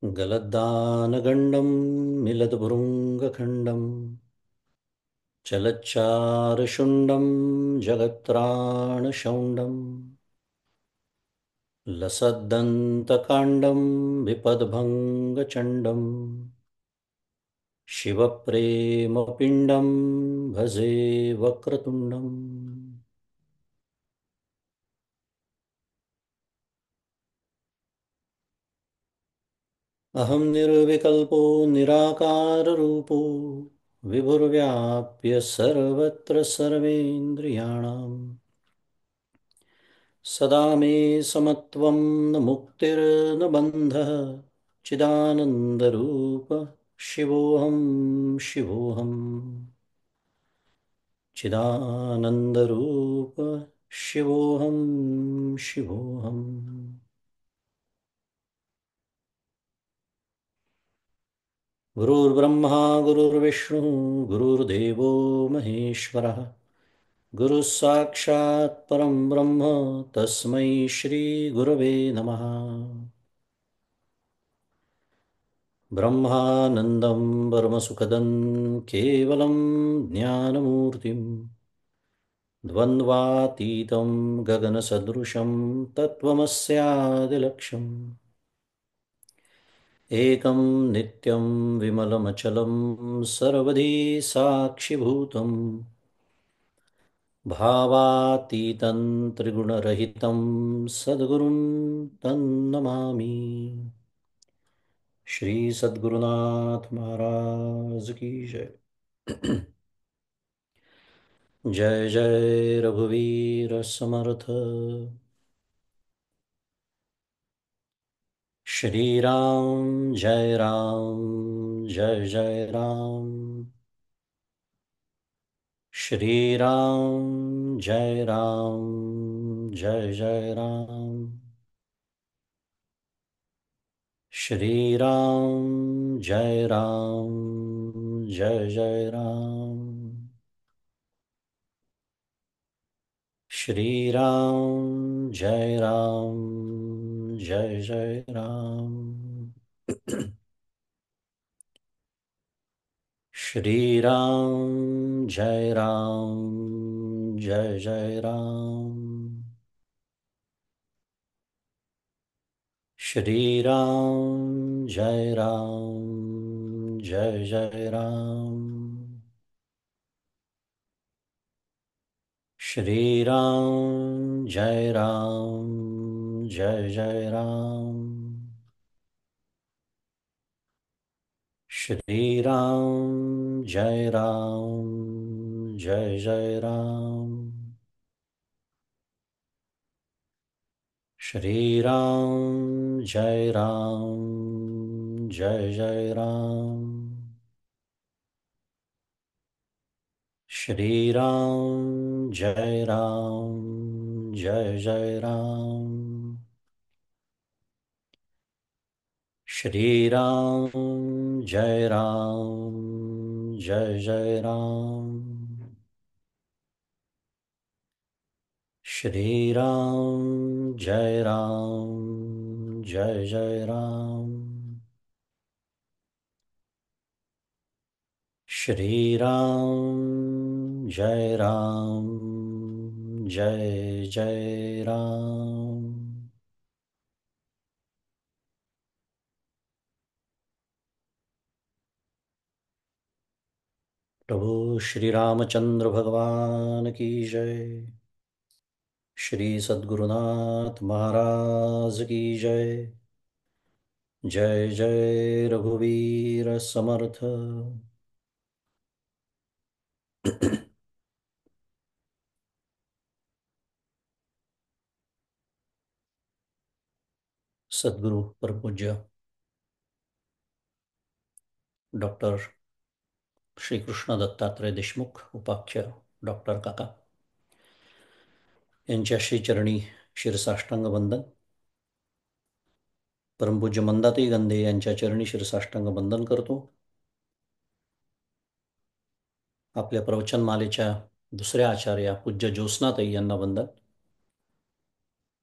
गलद्दानगण्डं मिलद्भृङ्गखण्डं चलच्चारुशुण्डं जगत्त्राणशौण्डं लसद्दन्तकाण्डं विपद्भङ्गचण्डं शिवप्रेमपिण्डं भजे वक्रतुण्डम्। अहं निर्विकल्पो निराकाररूपो विभुर्व्याप्य सर्वत्र सर्वेन्द्रियाणां सदा मे समत्वं न मुक्तिर्न बन्धः चिदानन्दरूप शिवोऽहं शिवोऽहम् चिदानन्दरूप शिवोऽहं शिवोऽहम्। गुरुर्ब्रह्मा गुरुर्विष्णुः गुरुर्देवो महेश्वरः गुरुः साक्षात् परं ब्रह्म तस्मै श्रीगुरवे नमः। ब्रह्मानन्दं परमसुखदं केवलं ज्ञानमूर्तिं द्वन्द्वातीतं गगनसदृशं तत्त्वमस्यादिलक्ष्यम् एकं नित्यं विमलमचलं सर्वधी साक्षिभूतं भावातीतं त्रिगुणरहितं सद्गुरुं तन्नमामि। श्री सद्गुरुनाथ महाराज की जय। जय जय रघुवीर समर्थ। श्री राम जय राम जय जय राम। श्री राम जय राम जय जय राम। श्री राम जय राम जय जय राम। श्री राम जय राम जय जय राम। श्री राम जय राम जय जय राम। श्री राम जय राम जय जय राम। श्री राम जय राम जय जय राम। श्री राम जय राम जय जय राम। श्री राम जय राम जय जय राम। श्री राम जय राम जय जय राम। श्री राम जय राम जय जय राम। श्री राम जय राम जय जय राम। श्री राम जय राम जय जय राम। प्रभु श्री रामचंद्र भगवान की जय। श्री सद्गुरुनाथ महाराज की जय। जय जय रघुवीर समर्थ। सद्गुरु परम पूज्य डॉक्टर श्री कृष्ण दत्तात्रय देशमुख उपाख्य डॉक्टर काका यांच्या श्रीचरणी शिरसाष्टांग वंदन। परमपूज्य मंदाताई गंधे यांच्या चरणी शिरसाष्टांग वंदन करतो। आपल्या प्रवचनमालेच्या दुसऱ्या आचार्या पूज्य ज्योत्स्नाताई यांना वंदन।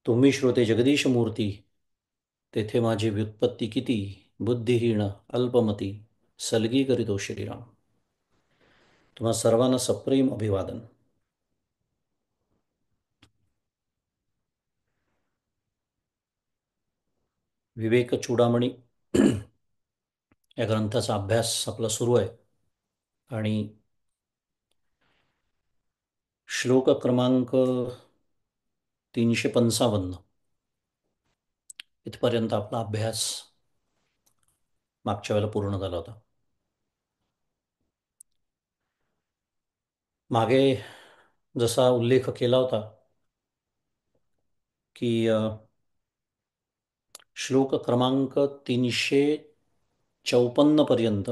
तुम्ही श्रोते जगदीश मूर्ती तेथे माझी व्युत्पत्ती किती बुद्धिहीन अल्पमती सलगी करीतो श्रीराम. तुम्हा सर्वांना सप्रेम अभिवादन. विवेक चूडामणी या ग्रंथाचा अभ्यास आपला सुरू आहे आणि श्लोक क्रमांक 355 इथपर्यंत आपला अभ्यास मागच्या वेळेला पूर्ण झाला होता. मागे जसा उल्लेख केला होता की श्लोक क्रमांक 354 पर्यंत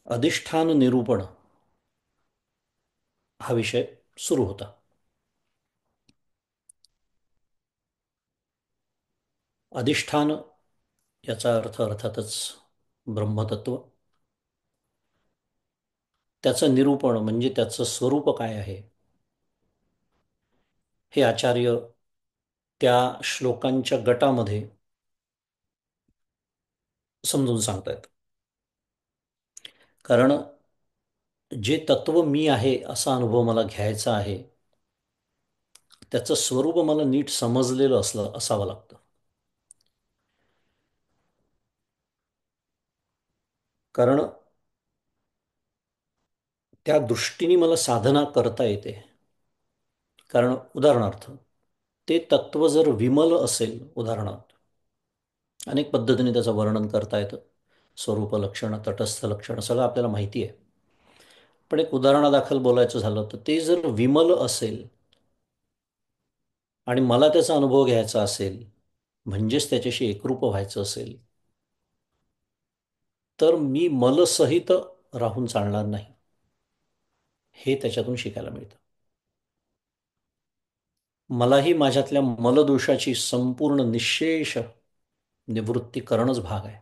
अधिष्ठान निरूपण हा विषय सुरू होता. अधिष्ठान याचा अर्थ अर्थातच ब्रह्मतत्व. त्याचं निरूपण म्हणजे त्याचं स्वरूप काय आहे हे आचार्य त्या श्लोकांच्या गटामध्ये समजून सांगतायत. कारण जे तत्व मी आहे असा अनुभव मला घ्यायचा आहे त्याचं स्वरूप मला नीट समजलेलं असावं लागतं. कारण त्या दृष्टीने मला साधना करता येते. कारण उदाहरणार्थ ते तत्व जर विमल असेल, उदाहरणार्थ अनेक पद्धतीने त्याचं वर्णन करता येतं. स्वरूप लक्षण, तटस्थ लक्षण सगळं आपल्याला माहिती आहे. पण एक उदाहरणादाखल बोलायचं झालं तर ते जर विमल असेल आणि मला त्याचा अनुभव घ्यायचा असेल, म्हणजेच त्याच्याशी एकरूप व्हायचं असेल, तर मी मलसहित राहून चालणार नाही. हे त्याच्यातून शिकायला मिळतं. मलाही माझ्यातल्या मलदोषाची संपूर्ण निःशेष निवृत्ती करणंच भाग आहे.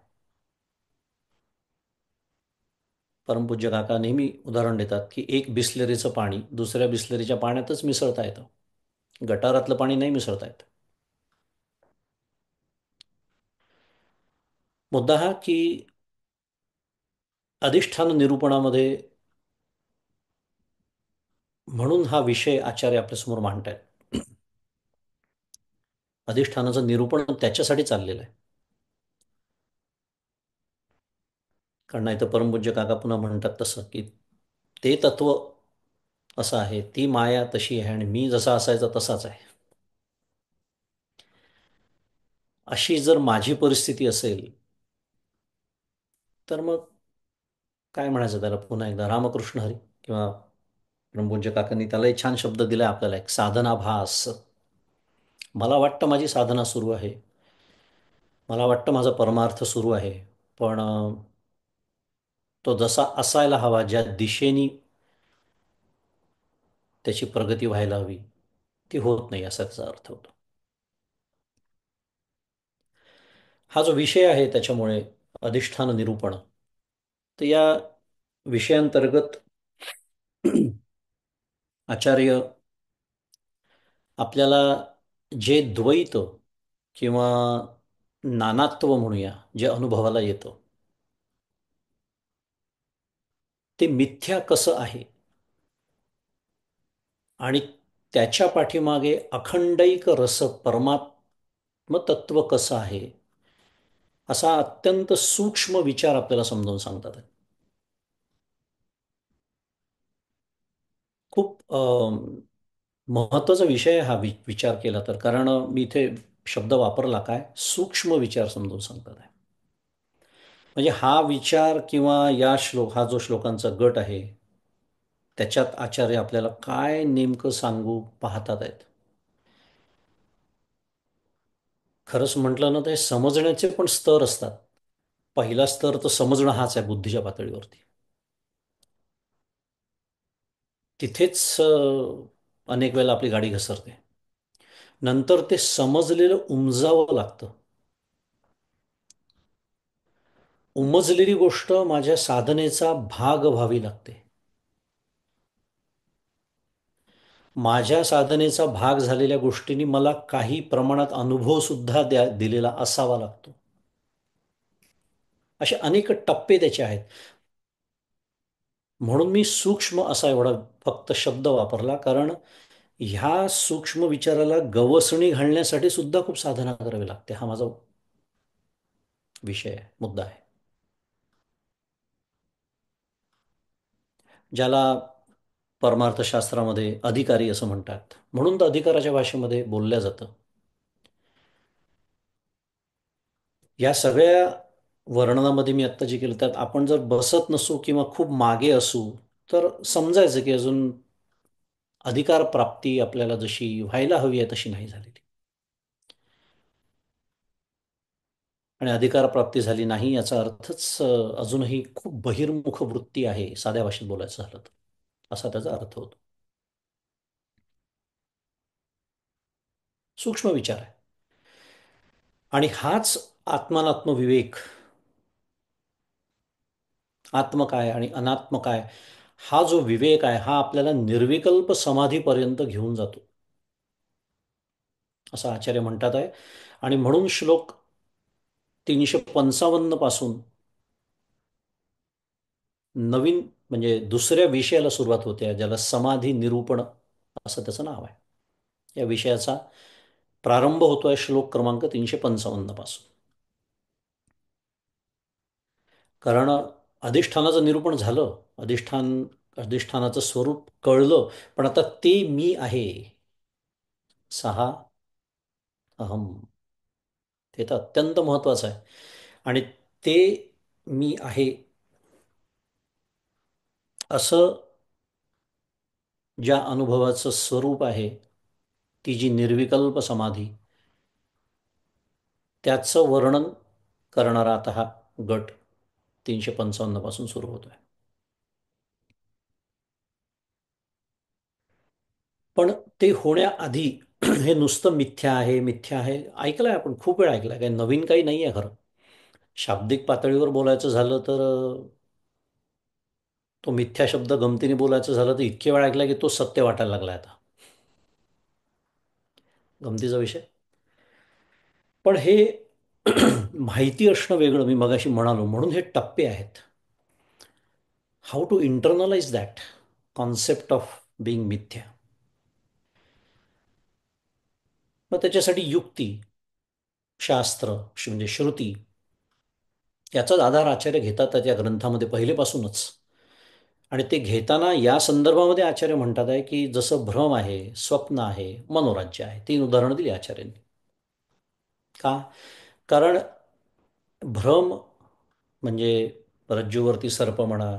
परमपूज्य काका नेहमी उदाहरण देतात की एक बिसलेरीचं पाणी दुसऱ्या बिसलेरीच्या पाण्यातच मिसळता येतं, गटारातलं पाणी नाही मिसळता येत. मुद्दा हा की अधिष्ठान निरूपणामध्ये म्हणून हा विषय आचार्य आपल्यासमोर मांडतायत. अधिष्ठानाचं निरूपण त्याच्यासाठी चाललेलं आहे. कारण नाही तर परमपूज्य काका पुन्हा म्हणतात तसं की ते तत्व असं आहे, ती माया तशी आहे आणि मी जसा असायचा तसाच आहे. अशी जर माझी परिस्थिती असेल तर मग काय म्हणायचं त्याला, पुन्हा एकदा रामकृष्ण हरी किंवा ब्रह्मपूज्य काकांनी त्याला एक छान शब्द दिलाय आपल्याला, एक साधनाभास. मला वाटतं माझी साधना सुरू आहे, मला वाटतं माझा परमार्थ सुरू आहे, पण तो जसा असायला हवा, ज्या दिशेने त्याची प्रगती व्हायला हवी ती होत नाही, असा त्याचा अर्थ होतो. हा जो विषय आहे त्याच्यामुळे अधिष्ठान निरूपण, तर या विषयांतर्गत आचार्य आपल्याला जे द्वैत किंवा नानात्व म्हणूया जे अनुभवाला येतं ते मिथ्या कसं आहे आणि त्याच्या पाठीमागे अखंडैक रस परमात्म तत्व कसं आहे, असा अत्यंत सूक्ष्म विचार आपल्याला समजावून सांगतात. खूप महत्त्वाचा विषय हा विचार केला तर. कारण मी इथे शब्द वापरला काय, सूक्ष्म विचार समजून सांगतात आहे. म्हणजे हा विचार किंवा हा जो श्लोकांचा गट आहे त्याच्यात आचार्य आपल्याला काय नेमकं सांगू पाहतात आहेत. खरंच म्हटलं ना तर हे समजण्याचे पण स्तर असतात. पहिला स्तर तर समजणं हाच आहे बुद्धीच्या पातळीवरती. तिथेच अनेक वेळेला आपली गाडी घसरते. नंतर ते समजलेलं उमजावं लागतं. उमजलेली गोष्ट माझ्या साधनेचा भाग व्हावी लागते. माझ्या साधनेचा भाग झालेल्या गोष्टींनी मला काही प्रमाणात अनुभव सुद्धा दिलेला असावा लागतो. असे अनेक टप्पे त्याचे आहेत. म्हणून मी सूक्ष्म असा एवढा फक्त शब्द वापरला, कारण ह्या सूक्ष्म विचाराला गवसणी घालण्यासाठी सुद्धा खूप साधना करावी लागते. हा माझा विषय आहे, मुद्दा आहे. ज्याला परमार्थशास्त्रामध्ये अधिकारी असं म्हणतात, म्हणून तर अधिकाराच्या भाषेमध्ये बोलल्या जातं. या सगळ्या वर्णनामध्ये मी आत्ता जे केलं त्यात आपण जर बसत नसू किंवा खूप मागे असू, तर समजायचं की अजून अधिकार प्राप्ती आपल्याला जशी व्हायला हवी आहे तशी नाही झालेली. आणि अधिकार प्राप्ती झाली नाही याचा अर्थच अजूनही खूप बहिर्मुख वृत्ती आहे, साध्या भाषेत बोलायचं झालं तर असा त्याचा अर्थ होतो. सूक्ष्म विचार आहे. आणि हाच आत्मानात्म विवेक, आत्म काय आणि अनात्म काय, हा जो विवेक आहे हा आपल्याला निर्विकल्प समाधीपर्यंत घेऊन जातो असं आचार्य म्हणतात आहे. आणि म्हणून श्लोक 355 पासून नवीन म्हणजे दुसऱ्या विषयाला सुरुवात होते, ज्याला समाधी निरूपण असं त्याचं नाव आहे. या विषयाचा प्रारंभ होतोय श्लोक क्रमांक 355 पासून. कारण अधिष्ठानाचं निरूपण झालं, अधिष्ठानाचं स्वरूप कळलं, पण आता ते मी आहे, सहा अहम, ते तर अत्यंत महत्वाचं आहे. आणि ते मी आहे असं ज्या अनुभवाचं स्वरूप आहे, ती जी निर्विकल्प समाधी, त्याचं वर्णन करणारा आता हा गट 355 पासून सुरू होतोय. पण ते होण्याआधी हे नुसतं मिथ्या आहे, मिथ्या आहे ऐकलंय, आपण खूप वेळ ऐकलंय, काही नवीन काही नाही आहे खरं. शाब्दिक पातळीवर बोलायचं झालं तर तो मिथ्या शब्द गमतीने बोलायचं झालं तर इतके वेळ ऐकला की तो सत्य वाटायला लागला आता. गमतीचा विषय. पण हे माहिती असणं वेगळं, मी मगाशी म्हणालो, म्हणून हे टप्पे आहेत. How to internalise that concept of being मिथ्या. मग त्याच्यासाठी युक्ती, शास्त्र म्हणजे श्रुती, याचाच आधार आचार्य घेतात त्या ग्रंथामध्ये पहिलेपासूनच. आणि ते घेताना या संदर्भामध्ये आचार्य म्हणतात आहे की जसं भ्रम आहे, स्वप्न आहे, मनोराज्य आहे, 3 उदाहरणं दिली आचार्यांनी. का? कारण भ्रम म्हणजे रज्जूवरती सर्प म्हणा,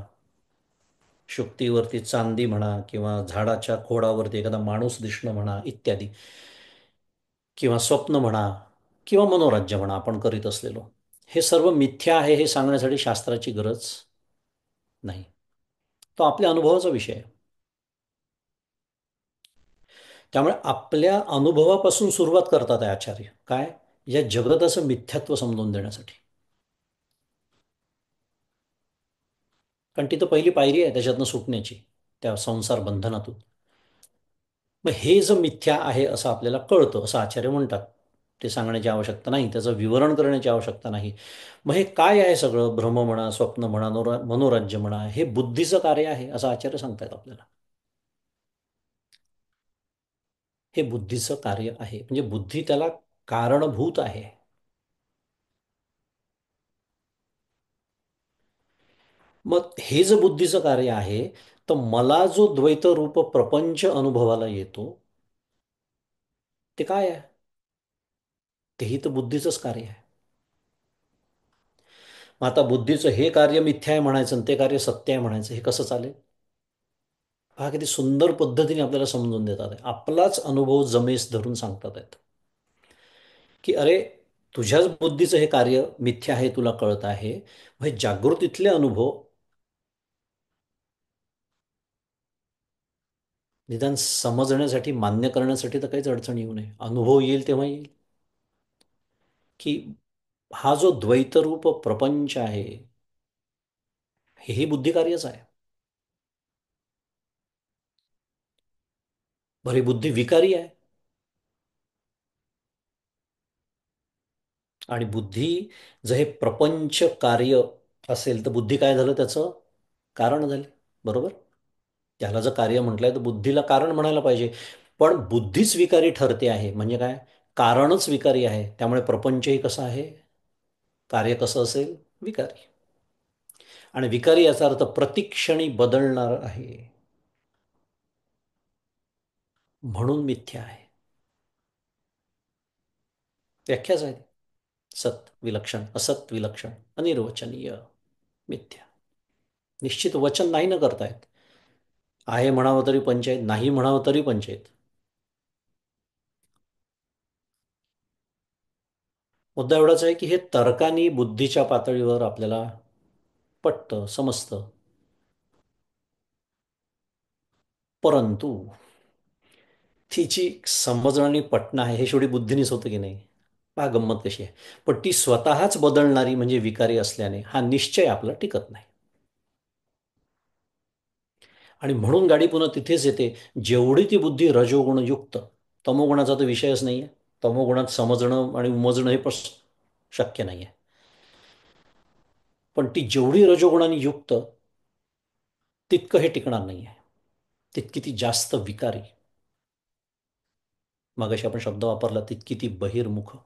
शुक्तीवरती चांदी म्हणा, किंवा झाडाच्या खोडावरती एखादा माणूस दिसणं म्हणा इत्यादी, किंवा स्वप्न म्हणा, किंवा मनोराज्य म्हणा आपण करीत असलेलो, हे सर्व मिथ्या आहे हे सांगण्यासाठी शास्त्राची गरज नाही. तो आपल्या अनुभवाचा विषय आहे. त्यामुळे आपल्या अनुभवापासून सुरुवात करतात आहे आचार्य. काय? या जगताचं मिथ्यात्व समजून देण्यासाठी. कारण ती तर पहिली पायरी आहे त्याच्यातनं सुटण्याची, त्या संसार बंधनातून. मग हे जो मिथ्या आहे असं आपल्याला कळतं असं आचार्य म्हणतात. ते सांगण्याची आवश्यकता नाही, त्याचं विवरण करण्याची आवश्यकता नाही. मग हे काय आहे सगळं, भ्रम म्हणा, स्वप्न म्हणा, मनोराज्य म्हणा, हे बुद्धीचं कार्य आहे असं आचार्य सांगतायत आपल्याला. हे बुद्धीचं कार्य आहे, म्हणजे बुद्धी त्याला कारणभूत आहे. मग हे जर बुद्धीचं कार्य आहे, तर मला जो द्वैत रूप प्रपंच अनुभवाला येतो ते काय आहे? तेही तर बुद्धीचंच कार्य आहे. मग आता बुद्धीचं हे कार्य मिथ्या आहे म्हणायचं आणि ते कार्य सत्य आहे म्हणायचं, हे कसं चालेल? हा किती सुंदर पद्धतीने आपल्याला समजून देतात आहे. आपलाच अनुभव जमेस धरून सांगतात आहेत की अरे, तुझ्याच बुद्धीचं हे कार्य मिथ्या आहे तुला कळत आहे. मग हे जागृतीतले अनुभव निदान समजण्यासाठी, मान्य करण्यासाठी तर काहीच अडचण येऊ नये. अनुभव येईल तेव्हा येईल की हा जो द्वैतरूप प्रपंच आहे, हेही बुद्धिकार्यच आहे. बरी बुद्धी विकारी आहे. आणि बुद्धी जर हे प्रपंच कार्य असेल तर बुद्धी काय झालं त्याचं कारण झाली. बरोबर. त्याला जर कार्य म्हटलंय तर बुद्धीला कारण म्हणायला पाहिजे. पण बुद्धीच विकारी ठरते आहे म्हणजे काय, कारणच विकारी आहे. त्यामुळे प्रपंचही कसं आहे, कार्य कसं असेल, विकारी. आणि विकारी याचा अर्थ प्रतिक्षणी बदलणार आहे, म्हणून मिथ्या आहे. व्याख्याच आहे. सत विलक्षण, असत विलक्षण, अनिर्वचनीय, मिथ्या. निश्चित वचन नाही न करतायत. आहे म्हणावं तरी पंचायत, नाही म्हणावं तरी पंचायत. मुद्दा एवढाच आहे की हे तर्कानी बुद्धीच्या पातळीवर आपल्याला पटतं, समजतं. परंतु तिची समजणं आणि पटणं आहे हे शेवटी बुद्धीनेच होतं की नाही. पहा गंमत कशी आहे. पण ती स्वतःच बदलणारी म्हणजे विकारी असल्याने हा निश्चय आपला टिकत नाही. आणि म्हणून गाडी पुन्हा तिथेच येते. जेवढी ती बुद्धी रजोगुणयुक्त, तमोगुणाचा तर विषयच नाही आहे. तमोगुणात समजणं आणि उमजणं हे पण शक्य नाही आहे. पण ती जेवढी रजोगुणाने युक्त, तितकं हे टिकणार नाही आहे. तितकी ती जास्त विकारी. मगाशी आपण शब्द वापरला, तितकी ती बहिर्मुख.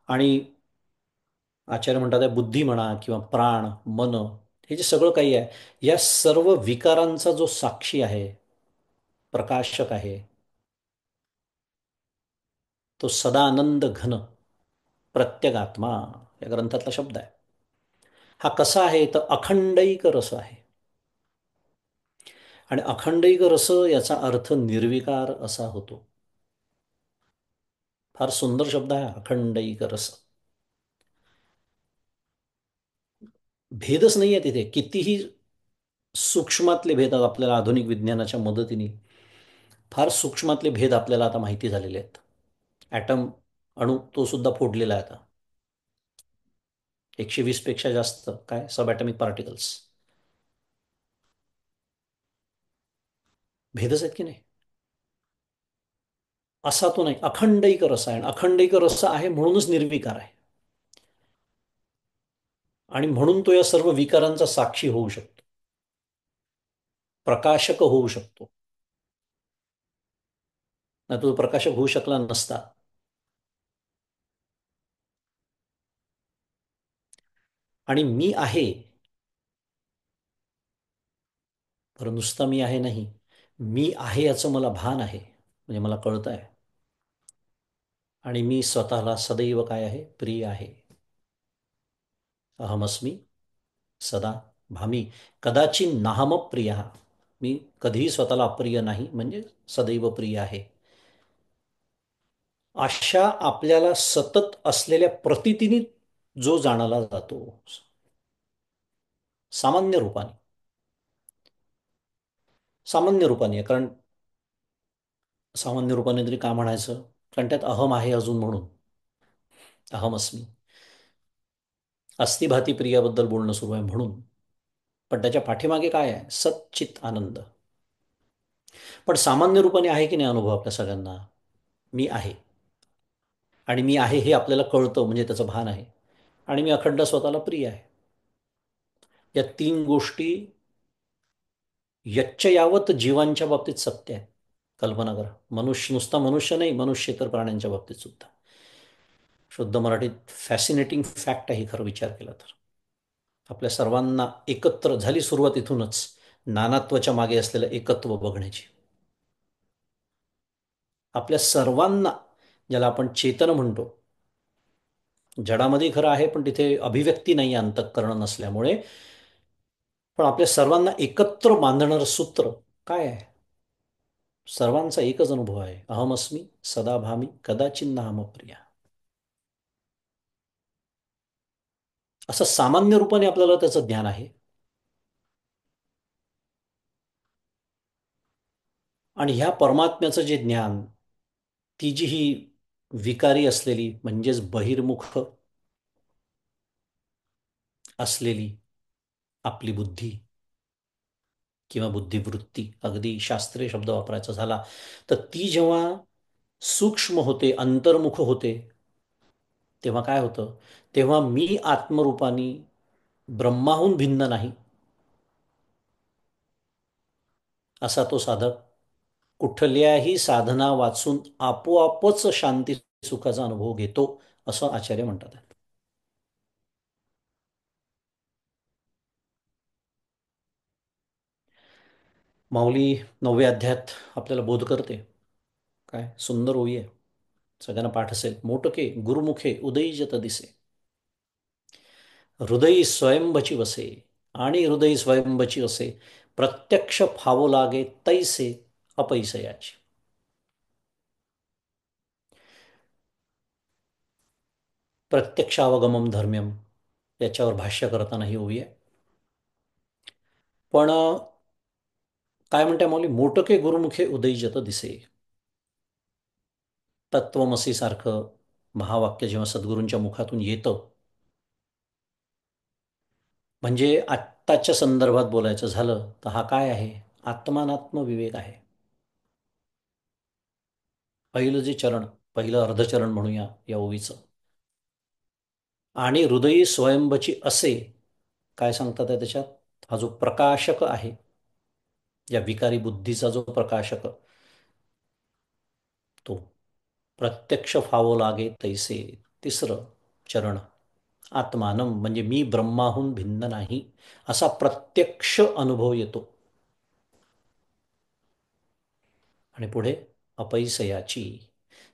आणि आचार्य म्हणतात आहे, बुद्धी म्हणा किंवा प्राण, मन, हे जे सगळं काही आहे, या सर्व विकारांचा जो साक्षी आहे, प्रकाशक आहे, तो सदानंद घन प्रत्यगात्मा या ग्रंथातला शब्द आहे. हा कसा आहे तर अखंडैक रस आहे. आणि अखंडैक रस याचा अर्थ निर्विकार असा होतो. फार सुंदर शब्द आहे अखंडैक रस. भेदच नाही आहे तिथे. कितीही सूक्ष्मातले भेद आपल्याला आधुनिक विज्ञानाच्या मदतीने, फार सूक्ष्मातले भेद आपल्याला आता माहिती झालेले आहेत. ॲटम, अणू, तो सुद्धा फोडलेला आहे आता. 120 पेक्षा जास्त काय सब ॲटमिक पार्टिकल्स. भेदच आहेत की नाही. असा तो नाही. अखंडैक रस आहे. अखंडैक रस आहे म्हणूनच निर्विकार आहे. आणि म्हणून तो या सर्व विकारांचा साक्षी होऊ शकतो, प्रकाशक होऊ शकतो. नाही तो प्रकाशक होऊ शकला नसता. आणि मी आहे, बरं नुसता मी आहे नाही, मी आहे याचं मला भान आहे, म्हणजे मला कळतं आहे. आणि मी स्वतःला सदैव काय आहे, प्रिय आहे. अहमस्मी सदा भामी कदाचित नाहम प्रिय. मी कधीही स्वतःला अप्रिय नाही, म्हणजे सदैव प्रिय आहे. अशा आपल्याला सतत असलेल्या प्रतितीने जो जाणला जातो, सामान्य रूपाने. सामान्य रूपाने आहे, कारण सामान्य रूपाने तरी का म्हणायचं, कारण त्यात अहम आहे अजून म्हणून. अहमस्मी, अस्थिभाती प्रियाबद्दल बोलणं सुरू आहे म्हणून. पण त्याच्या पाठीमागे काय आहे, सच्चित आनंद. पण सामान्य रूपाने आहे की नाही अनुभव आपल्या सगळ्यांना, मी आहे. आणि मी आहे हे आपल्याला कळतं म्हणजे त्याचं भान आहे. आणि मी अखंड स्वतःला प्रिय आहे. या तीन गोष्टी यच्चयावत जीवांच्या बाबतीत सत्य आहे. कल्पना करा, मनुष्य, नुसता मनुष्य नाही, मनुष्य तर प्राण्यांच्या बाबतीत सुद्धा. शुद्ध मराठीत फॅसिनेटिंग फॅक्ट आहे खरं विचार केला तर. आपल्या सर्वांना एकत्र झाली सुरुवात इथूनच, नानात्वाच्या मागे असलेलं एकत्व बघण्याची. आपल्या सर्वांना, ज्याला आपण चेतन म्हणतो, जडामध्ये खरं आहे पण तिथे अभिव्यक्ती नाही अंतःकरण नसल्यामुळे, पण आपल्या सर्वांना एकत्र बांधणारं सूत्र काय आहे, सर्वांचा एकच अनुभव आहे, अहमस्मी सदाभामी कदाचिन नाहम प्रिया. असं सामान्य रूपाने आपल्याला त्याचं ज्ञान आहे. आणि ह्या परमात्म्याचं जे ज्ञान, ती जी ही विकारी असलेली म्हणजेच बहिर्मुख असलेली आपली बुद्धी किंवा बुद्धिवृत्ती, अगदी शास्त्रीय शब्द वापरायचा झाला तर ती जेव्हा सूक्ष्म होते, अंतर्मुख होते, तेव्हा काय होतं? तेव्हा मी आत्मरूपानी ब्रह्माहून भिन्न नाही, असा तो साधक कुठल्याही साधना वाचून आपोआपच शांती सुखाचा अनुभव घेतो, असं आचार्य म्हणतात. माऊली 9व्या अध्यायात आपल्याला बोध करते. काय सुंदर ओळी आहे. सगळ्यांना पाठ असेल. मोटके गुरुमुखे उदयीजत दिसे, हृदयी स्वयंभची वसे, आणि हृदयी स्वयंभची असे, प्रत्यक्ष फावो लागे तैसे अपैसयाची. प्रत्यक्षावगमम धर्म्यम, याच्यावर भाष्य करताना ही ओवी आहे. पण काय म्हणते माऊली? मोटके गुरुमुखे उदयीजत दिसे. तत्वमसी सारखं महावाक्य जेव्हा सद्गुरूंच्या मुखातून येतं, म्हणजे आत्ताच्या संदर्भात बोलायचं झालं तर हा काय आहे? आत्मानात्म विवेक आहे. पहिलं जे चरण, पहिलं अर्धचरण म्हणूया या ओवीचं. आणि हृदयी स्वयंभची असे, काय सांगतात आहे त्याच्यात? हा जो प्रकाशक आहे, या विकारी बुद्धीचा जो प्रकाशक, तो प्रत्यक्ष फावो लागे तैसे. तिसरं चरण, आत्मानम, म्हणजे मी ब्रह्माहून भिन्न नाही, असा प्रत्यक्ष अनुभव येतो. आणि पुढे अपैसयाची,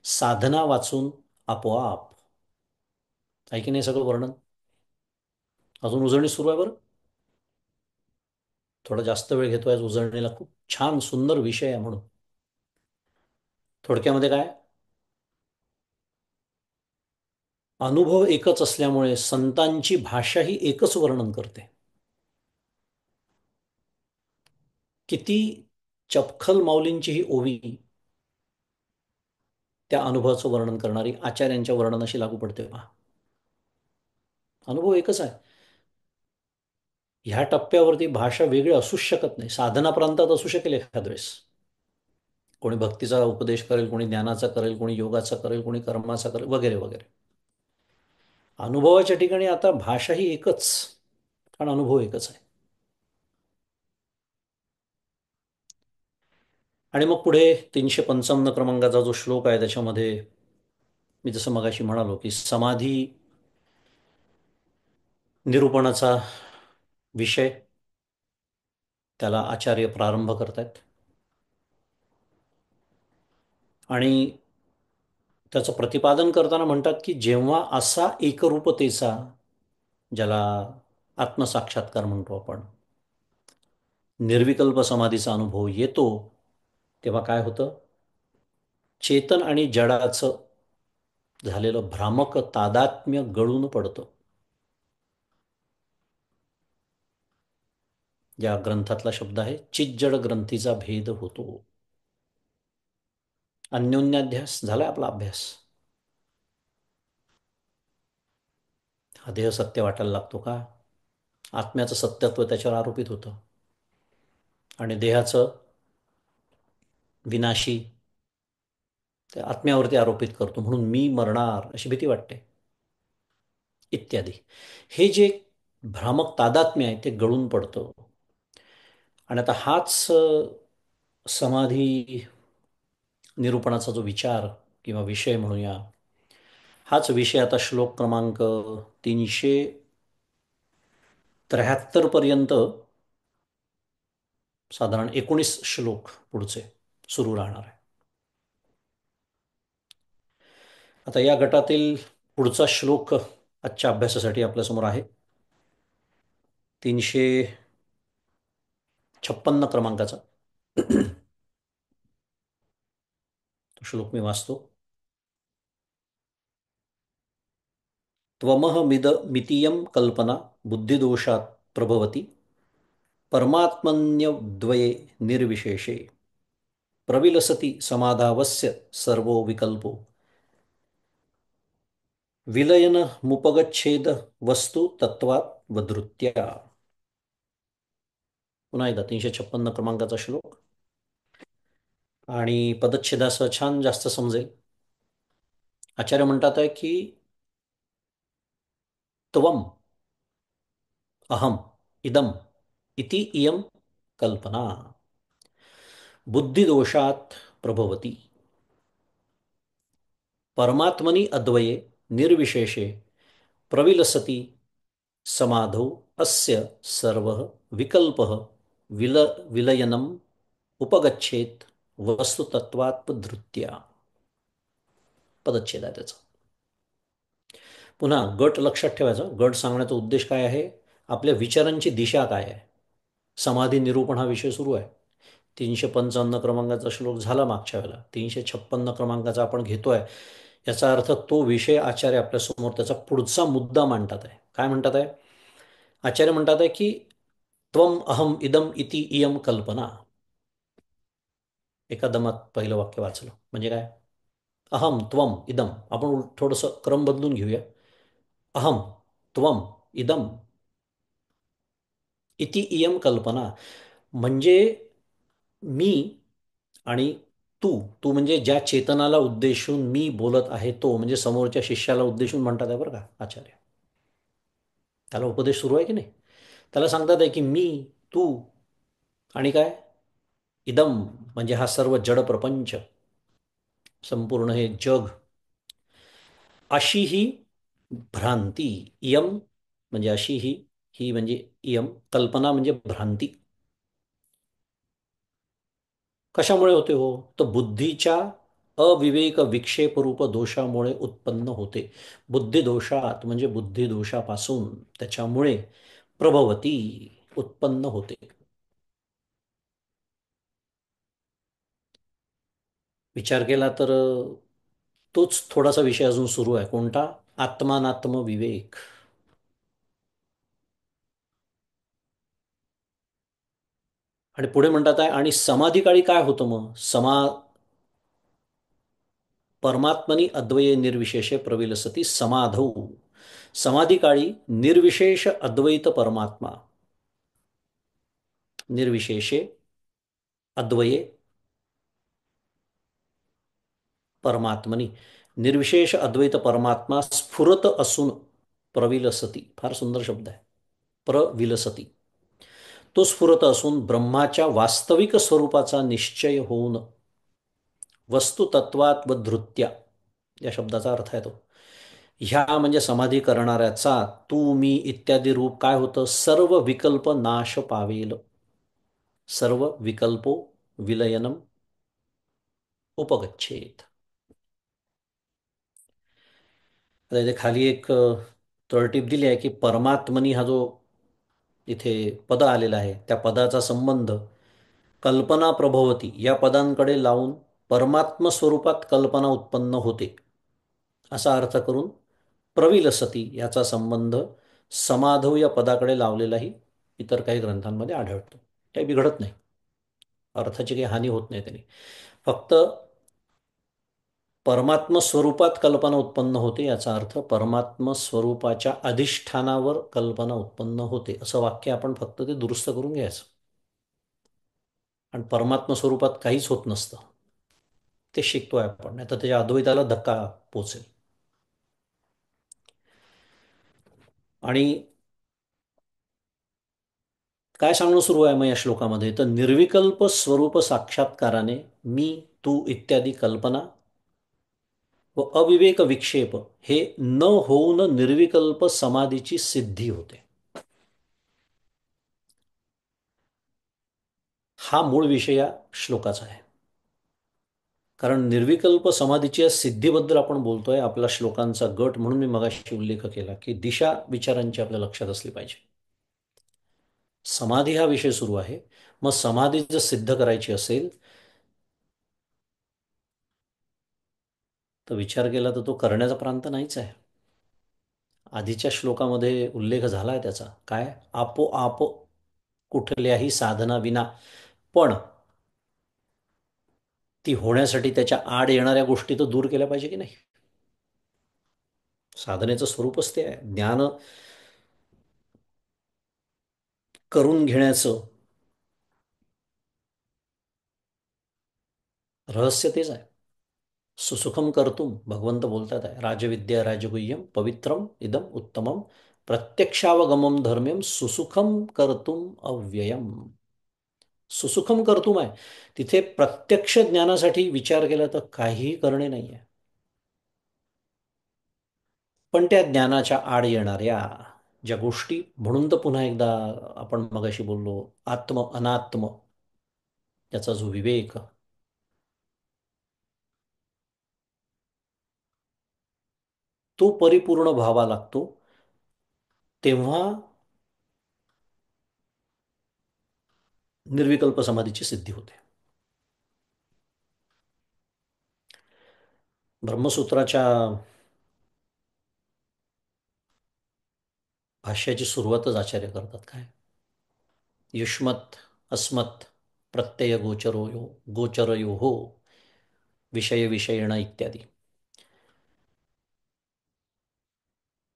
साधना वाचून आपोआप. ऐकी नाही सगळं वर्णन? अजून उजळणी सुरू आहे बरं. थोडा जास्त वेळ घेतोय आज उजळणीला, खूप छान सुंदर विषय आहे म्हणून. थोडक्यामध्ये काय? अनुभव एकच असल्यामुळे संतांची भाषा ही एकच वर्णन करते. किती चपखल माऊलींची ही ओवी त्या अनुभवाचं वर्णन करणारी आचार्यांच्या वर्णनाशी लागू पडते पहा. अनुभव एकच आहे. ह्या टप्प्यावरती भाषा वेगळी असूच शकत नाही. साधना प्रांतात असू शकेल एखाद वेळेस, कोणी भक्तीचा उपदेश करेल, कोणी ज्ञानाचा करेल, कोणी योगाचा करेल, कोणी कर्माचा करेल, वगैरे वगैरे. अनुभवाच्या ठिकाणी आता भाषा ही एकच, कारण अनुभव एकच आहे. आणि मग पुढे 355 क्रमांकाचा जो श्लोक आहे त्याच्यामध्ये मी जसं मगाशी म्हणालो की समाधी निरूपणाचा विषय, त्याला आचार्य प्रारंभ करतायत. आणि त्याचं प्रतिपादन करताना म्हणतात की जेव्हा असा एकरूपतेचा, ज्याला आत्मसाक्षात्कार म्हणतो आपण, निर्विकल्प समाधीचा अनुभव येतो, तेव्हा काय होतं? चेतन आणि जडाचं झालेलं भ्रामक तादात्म्य गळून पडतं. या ग्रंथातला शब्द आहे, चिज्जड ग्रंथीचा भेद होतो. अन्योन्याध्यास झालाय आपला अभ्यास. हा देह सत्य वाटायला लागतो का? आत्म्याचं सत्यत्व त्याच्यावर आरोपित होतं, आणि देहाचं विनाशी त्या आत्म्यावरती आरोपित करतो, म्हणून मी मरणार अशी भीती वाटते इत्यादी. हे जे भ्रामक तादात्म्य आहे ते गळून पडतं. आणि आता हाच समाधी निरूपणाचा जो विचार किंवा विषय म्हणूया, हाच विषय आता श्लोक क्रमांक 373 पर्यंत, साधारण 19 श्लोक पुढचे सुरू राहणार आहे. आता या गटातील पुढचा श्लोक आजच्या अभ्यासासाठी आपल्यासमोर आहे. 356 क्रमांकाचा तो श्लोक मी वाचतो. त्वमहमिद मितीयं कल्पना बुद्धिदोषात् प्रभवती, परमात्मन्यद्वये निर्विशेषे, प्रविलसति समाधावस्य सर्वो विकल्पो, विलयन मुपगच्छेद वस्तु तत्वात् वधृत्या. पुन्हा एकदा 356 क्रमांकाचा श्लोक. आणि पदच्छेदासह छान जास्त समजेल. आचार्य म्हणतात आहे की त्वम अहम इदम इति इयम कल्पना बुद्धिदोषात प्रभवती परमात्मनि अद्वये निर्विशेषे प्रविलसति समाधौ अस्य सर्वः विकल्पः विल विलयनम उपगच्छेत वस्तुतत्वात्मधृत्या. पदच्छेद आहे त्याचा. पुन्हा गट लक्षात ठेवायचा. गट सांगण्याचा उद्देश काय आहे, आपल्या विचारांची दिशा काय आहे. समाधी निरूपण हा विषय सुरू आहे. 355 क्रमांकाचा श्लोक झाला मागच्या वेळेला, 356 क्रमांकाचा आपण घेतोय. याचा अर्थ तो विषय आचार्य आपल्यासमोर त्याचा पुढचा मुद्दा मांडतात आहे. काय म्हणतात आहे आचार्य? म्हणतात आहे की त्वम अहम इदम इति इयम कल्पना. एका दमात पहिलं वाक्य वाचलं म्हणजे काय, अहम त्वम इदम. आपण थोडंसं क्रम बदलून घेऊया. अहम त्वम इदम इति इयम कल्पना म्हणजे मी आणि तू. तू म्हणजे ज्या चेतनाला उद्देशून मी बोलत आहे तो, म्हणजे समोरच्या शिष्याला उद्देशून म्हणतात आहे बरं का आचार्य. त्याला उपदेश सुरू आहे की नाही. त्याला सांगतात आहे की मी, तू आणि काय, इदम म्हणजे हा सर्व जड प्रपंच, संपूर्ण हे जग, अशी ही भ्रांती. इयम म्हणजे अशी ही, ही म्हणजे इयम, कल्पना म्हणजे भ्रांती. कशामुळे होते हो, तर बुद्धीच्या अविवेक विक्षेपरूप दोषामुळे उत्पन्न होते. बुद्धिदोषात म्हणजे बुद्धिदोषापासून, त्याच्यामुळे प्रभवती उत्पन्न होते. विचार केला तर तोच थोडासा विषय अजून सुरू आहे. कोणता? आत्मानात्म विवेक. आणि पुढे म्हणतात आहे आणि समाधीकाळी काय होतं मग परमात्मनी अद्वये निर्विशेषे प्रविलसती समाधौ. समाधीकाळी निर्विशेष अद्वैत परमात्मा, निर्विशेषे अद्वये परमात्मनी, निर्विशेष अद्वैत परमात्मा स्फुरत असून प्रविलसती. फार सुंदर शब्द आहे, प्रविलसती. तो स्फुरत असून ब्रह्माच्या वास्तविक स्वरूपाचा निश्चय होऊन वस्तुतत्वात व धृत्या, या शब्दाचा अर्थ आहे तो, ह्या म्हणजे समाधी करणाऱ्याचा तू मी इत्यादी रूप काय होतं, सर्व विकल्प नाश पावेल. सर्व विकल्पो विलयनम उपगच्छेत. आता इथे खाली एक तळटीप दिली आहे की परमात्मनी हा जो इथे पद आलेला आहे, त्या पदाचा संबंध कल्पना प्रभवती या पदांकडे लावून परमात्म स्वरूपात कल्पना उत्पन्न होते असा अर्थ करून प्रविलसती याचा संबंध समाधव या पदाकडे लावलेलाही इतर काही ग्रंथांमध्ये आढळतो. काही बिघडत नाही, अर्थाची काही हानी होत नाही त्याने. फक्त परमात्म स्वरूपात कल्पना उत्पन्न होते याचा अर्थ परमात्म स्वरूपाच्या अधिष्ठानावर कल्पना उत्पन्न होते असं वाक्य आपण फक्त ते दुरुस्त करून घ्यायचं. आणि परमात्म स्वरूपात काहीच होत नसतं ते शिकतोय आपण, नाही तर त्याच्या अद्वैताला धक्का पोचेल. आणि काय सांगणं सुरू आहे मग या श्लोकामध्ये, तर निर्विकल्प स्वरूप साक्षात्काराने मी, तू इत्यादी कल्पना व अविवेक विक्षेप हे न होऊन निर्विकल्प समाधीची सिद्धी होते. हा मूळ विषय या श्लोकाचा आहे. कारण निर्विकल्प समाधीच्या सिद्धीबद्दल आपण बोलतोय, आपला श्लोकांचा गट, म्हणून मी मगाशी उल्लेख केला की दिशा विचारांची आपल्या लक्षात असली पाहिजे. समाधी हा विषय सुरू आहे. मग समाधी जर सिद्ध करायची असेल तर विचार केला तर तो करण्याचा प्रांत नाहीच आहे. आधीच्या श्लोकामध्ये उल्लेख झाला आहे त्याचा, काय, आपोआप कुठल्याही साधना विना. पण ती होण्यासाठी त्याच्या आड येणाऱ्या गोष्टी तर दूर केल्या पाहिजे की नाही. साधनेचं स्वरूपच ते आहे. ज्ञान करून घेण्याचं रहस्य तेच आहे. सुसुखम कर्तुम भगवंत बोलतात आहे, राजविद्या राजगुह्यम पवित्रम इदम उत्तमम प्रत्यक्षावगमम धर्म्यम सुसुखम कर्तुम अव्ययम. सुसुखम कर्तुम आहे. तिथे प्रत्यक्ष ज्ञानासाठी विचार केला तर काहीही करणे नाही आहे. पण त्या ज्ञानाच्या आड येणाऱ्या ज्या गोष्टी, म्हणून तर पुन्हा एकदा आपण मगाशी बोललो, आत्म अनात्म याचा जो विवेक, तो परिपूर्ण व्हावा लागतो. तेव्हा निर्विकल्प समाधीची सिद्धी होते. ब्रह्मसूत्राच्या भाष्याची सुरुवातच आचार्य करतात काय? युष्मत अस्मत् प्रत्यय गोचरयो हो विषय विषयण इत्यादी.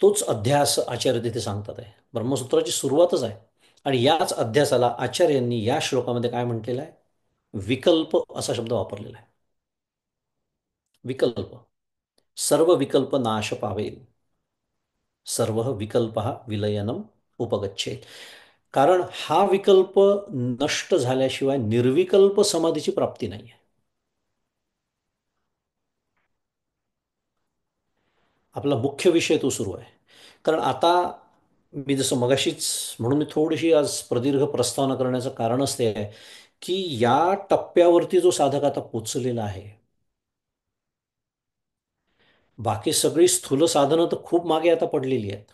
तोच अध्यास आचार्य तिथे सांगतात आहे. ब्रह्मसूत्राची सुरुवातच आहे. आणि याच अध्यासाला आचार्यांनी या श्लोकामध्ये काय म्हटलेलं आहे? विकल्प असा शब्द वापरलेला आहे. विकल्प. सर्व विकल्प नाश पावेल. सर्व विकल्प विलयनम उपगच्छेत. कारण हा विकल्प नष्ट झाल्याशिवाय निर्विकल्प समाधीची प्राप्ती नाही आहे. आपला मुख्य विषय तो सुरू आहे. कारण आता मी जसं मगाशीच, म्हणून मी थोडीशी आज प्रदीर्घ प्रस्तावना करण्याचं कारणच ते आहे की या टप्प्यावरती जो साधक आता पोचलेला आहे, बाकी सगळी स्थूल साधनं तर खूप मागे आता पडलेली आहेत.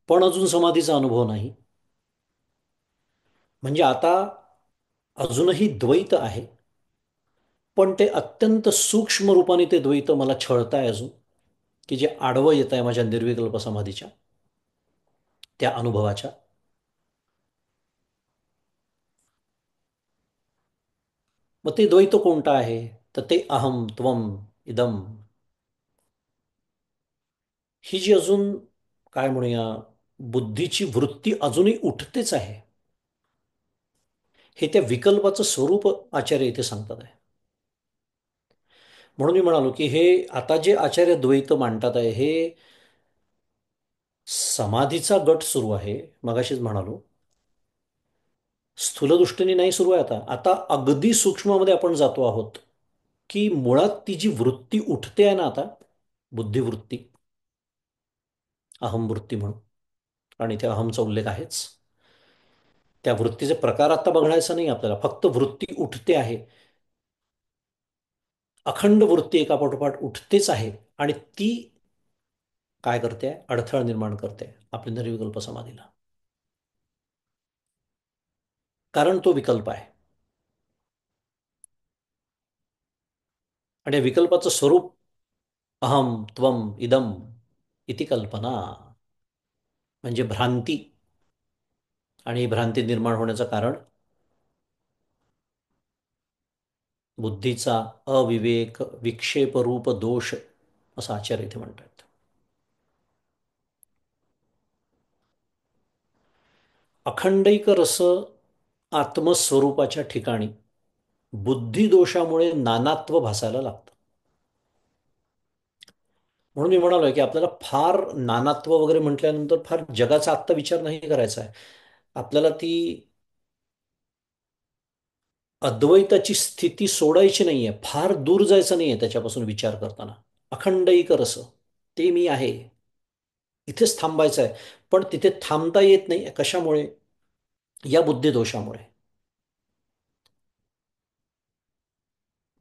पण अजून समाधीचा अनुभव नाही. म्हणजे आता अजूनही द्वैत आहे, पण ते अत्यंत सूक्ष्म रूपाने ते द्वैत मला छळताय अजून, की जे आडवं येत आहे माझ्या निर्विकल्प समाधीच्या त्या अनुभवाच्या. मग ते द्वैत कोणतं आहे? तर ते अहम त्वम इदम, ही जी अजून काय म्हणूया बुद्धीची वृत्ती अजूनही उठतेच आहे. हे त्या विकल्पाचं स्वरूप आचार्य इथे सांगतात आहे. म्हणून मी म्हणालो की हे आता जे आचार्य द्वैत मांडतात आहे, हे समाधीचा गट सुरू आहे. मगाशीच म्हणालो स्थूल दृष्टीने नाही सुरू आहे. आता आता अगदी सूक्ष्मामध्ये आपण जातो आहोत, की मुळात ती जी वृत्ती उठते आहे ना आता, बुद्धिवृत्ती, अहमवृत्ती म्हणून, आणि त्या अहमचा उल्लेख आहेच. त्या वृत्तीचे प्रकार आता बघायचा नाही आपल्याला, फक्त वृत्ती उठते आहे. अखंड वृत्ती एका पाठोपाठ उठतेच आहे. आणि ती काय करते? अडथळा निर्माण करते आपल्या निर्विकल्प समाधीला. कारण तो विकल्प आहे. आणि या विकल्पाचं स्वरूप अहम त्वम इदम इति कल्पना, म्हणजे भ्रांती. आणि ही भ्रांती निर्माण होण्याचं कारण बुद्धीचा अविवेक विक्षेपरूप दोष, असं आचार्य इथे म्हणतात. अखंडैक रस आत्मस्वरूपाच्या ठिकाणी बुद्धिदोषामुळे नानात्व भासायला लागतं. म्हणून मी म्हणालोय की आपल्याला फार नानात्व वगैरे म्हटल्यानंतर फार जगाचा आत्ता विचार नाही करायचा आहे. आपल्याला ती अद्वैताची स्थिती सोडायची नाहीये, फार दूर जायचं नाहीये त्याच्यापासून विचार करताना. अखंड एक रस, ते मी आहे, इथेच थांबायचं आहे. पण तिथे थांबता येत नाही. कशामुळे? या बुद्धिदोषामुळे.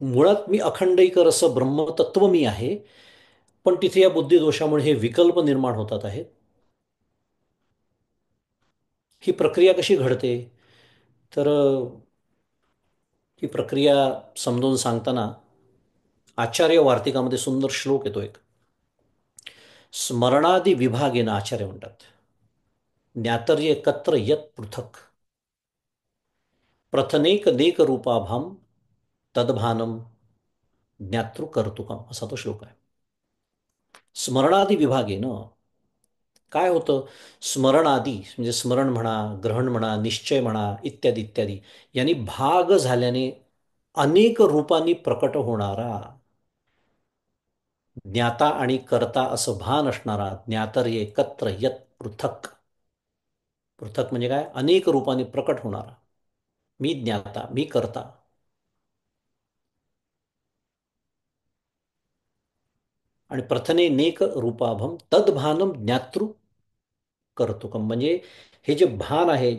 मुळात मी अखंड एक रस ब्रह्मतत्व मी आहे, पण तिथे या बुद्धिदोषामुळे हे विकल्प निर्माण होतात आहेत. ही प्रक्रिया कशी घडते? तर ही प्रक्रिया समजावून सांगताना आचार्य वार्तिकामध्ये सुंदर श्लोक येतो एक. स्मरणादि विभागेन आचार्य म्हणतात, ज्ञातर्य एकत्र यत पृथक प्रथनेक नेक रूपाभाम तदभानम ज्ञातृ कर्तुकम, असा तो श्लोक आहे. स्मरणादि विभागेन, काय होतं? स्मरण आदी म्हणजे स्मरण म्हणा, ग्रहण म्हणा, निश्चय म्हणा, इत्यादी इत्यादी यांनी भाग झाल्याने अनेक रूपांनी प्रकट होणारा, ज्ञाता आणि कर्ता असं भान असणारा, ज्ञातर्ये एकत्र यत पृथक. पृथक म्हणजे काय? अनेक रूपांनी प्रकट होणारा. मी ज्ञाता, मी कर्ता. आणि प्रथने नेक रूपाभम तद्भानम ज्ञातृ कर्तुकम. म्हणजे हे जे भान आहे,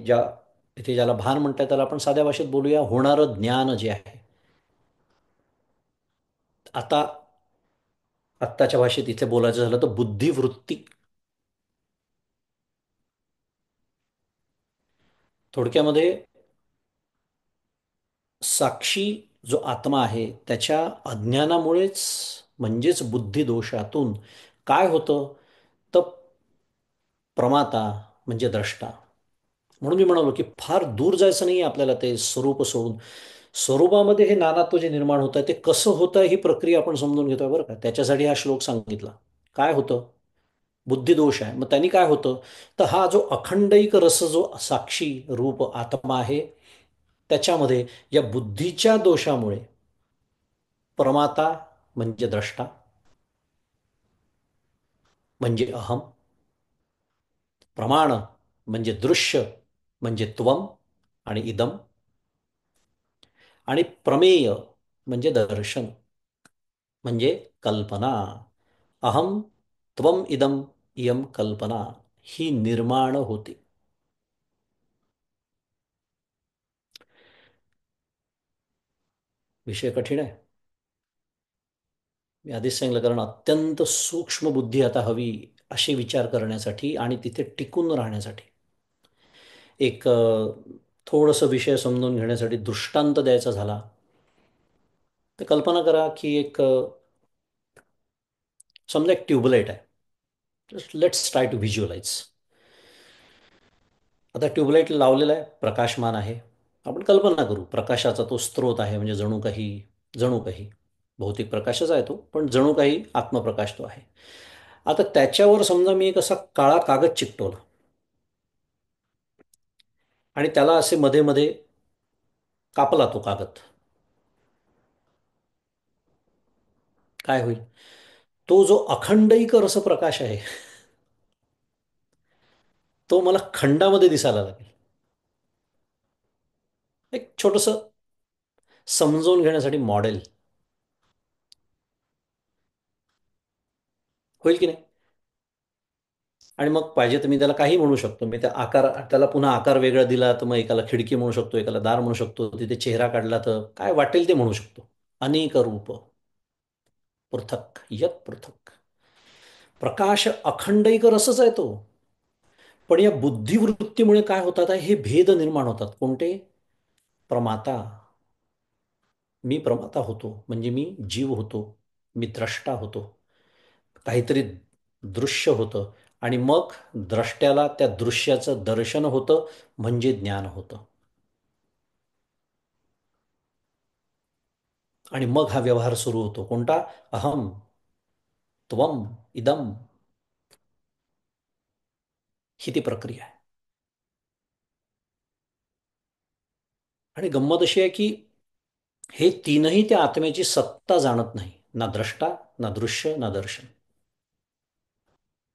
इथे ज्याला भान म्हणतात त्याला आपण साध्या भाषेत बोलूया, होणारं ज्ञान जे आहे. आता आत्ताच्या भाषेत इथे बोलायचं झालं तर बुद्धिवृत्ती. थोडक्यामध्ये साक्षी जो आत्मा आहे त्याच्या अज्ञानामुळेच, म्हणजेच बुद्धिदोषातून काय होतं? तर प्रमाता म्हणजे द्रष्टा. म्हणून मी म्हणालो की फार दूर जायचं नाही आपल्याला ते स्वरूप सोडून. स्वरूपामध्ये हे नानात्व जे निर्माण होत आहे ते कसं होतं ही प्रक्रिया आपण समजून घेतोय बरं का. त्याच्यासाठी हा श्लोक सांगितला. काय होतं? बुद्धिदोष आहे. मग त्यांनी काय होतं? तर हा जो अखंडैक रस जो साक्षी रूप आत्मा आहे त्याच्यामध्ये या बुद्धीच्या दोषामुळे प्रमाता म्हणजे द्रष्टा, म्हणजे अहम, प्रमाण म्हणजे दृश्य, म्हणजे त्वम आणि इदम, आणि प्रमेय म्हणजे दर्शन, म्हणजे कल्पना. अहम त्वम इदम इयम कल्पना ही निर्माण होते. विषय कठीण आहे. मी आधीच सांगितलं, कारण अत्यंत सूक्ष्म बुद्धी आता हवी असे विचार करण्यासाठी आणि तिथे टिकून राहण्यासाठी. एक थोडंसं विषय समजून घेण्यासाठी दृष्टांत द्यायचा झाला तर कल्पना करा की एक समजा एक ट्यूबलाईट आहे. Just let's try to visualize. आता ट्यूबलाईट लावलेला आहे, प्रकाशमान आहे. आपण कल्पना करू प्रकाशाचा तो स्रोत आहे, म्हणजे जणू काही भौतिक प्रकाशच आहे तो, पण जणू काही आत्मप्रकाश तो आहे. आता त्याच्यावर समजा मी एक असा काळा कागद चिकटवला आणि त्याला असे मध्ये मध्ये कापला तो कागद. काय होईल? तो जो अखंडैक रसप्रकाश आहे तो मला खंडामध्ये दिसायला लागेल. एक छोटंसं समजून घेण्यासाठी मॉडेल होईल की नाही? आणि मग पाहिजे तर मी त्याला काही म्हणू शकतो. मी त्याला पुन्हा आकार वेगळा दिला तर मग एकाला खिडकी म्हणू शकतो, एकाला दार म्हणू शकतो, तिथे चेहरा काढला तर काय वाटेल ते म्हणू शकतो. अनेक रूप, पृथक यत पृथक. प्रकाश अखंड रसच आहे तो. पण या बुद्धिवृत्तीमुळे काय होतात आहे, हे भेद निर्माण होतात. कोणते? प्रमाता. मी प्रमाता होतो म्हणजे मी जीव होतो, मी द्रष्टा होतो, काहीतरी दृश्य होतं. आणि मग द्रष्ट्याला त्या दृश्याचं दर्शन होतं म्हणजे ज्ञान होतं. आणि मग हा व्यवहार सुरू होतो. कोणता? अहम त्वम इदम, ही ती प्रक्रिया आहे. आणि गंमत अशी आहे की हे तीनही त्या आत्म्याची सत्ता जाणत नाही. ना द्रष्टा, ना दृश्य, ना दर्शन.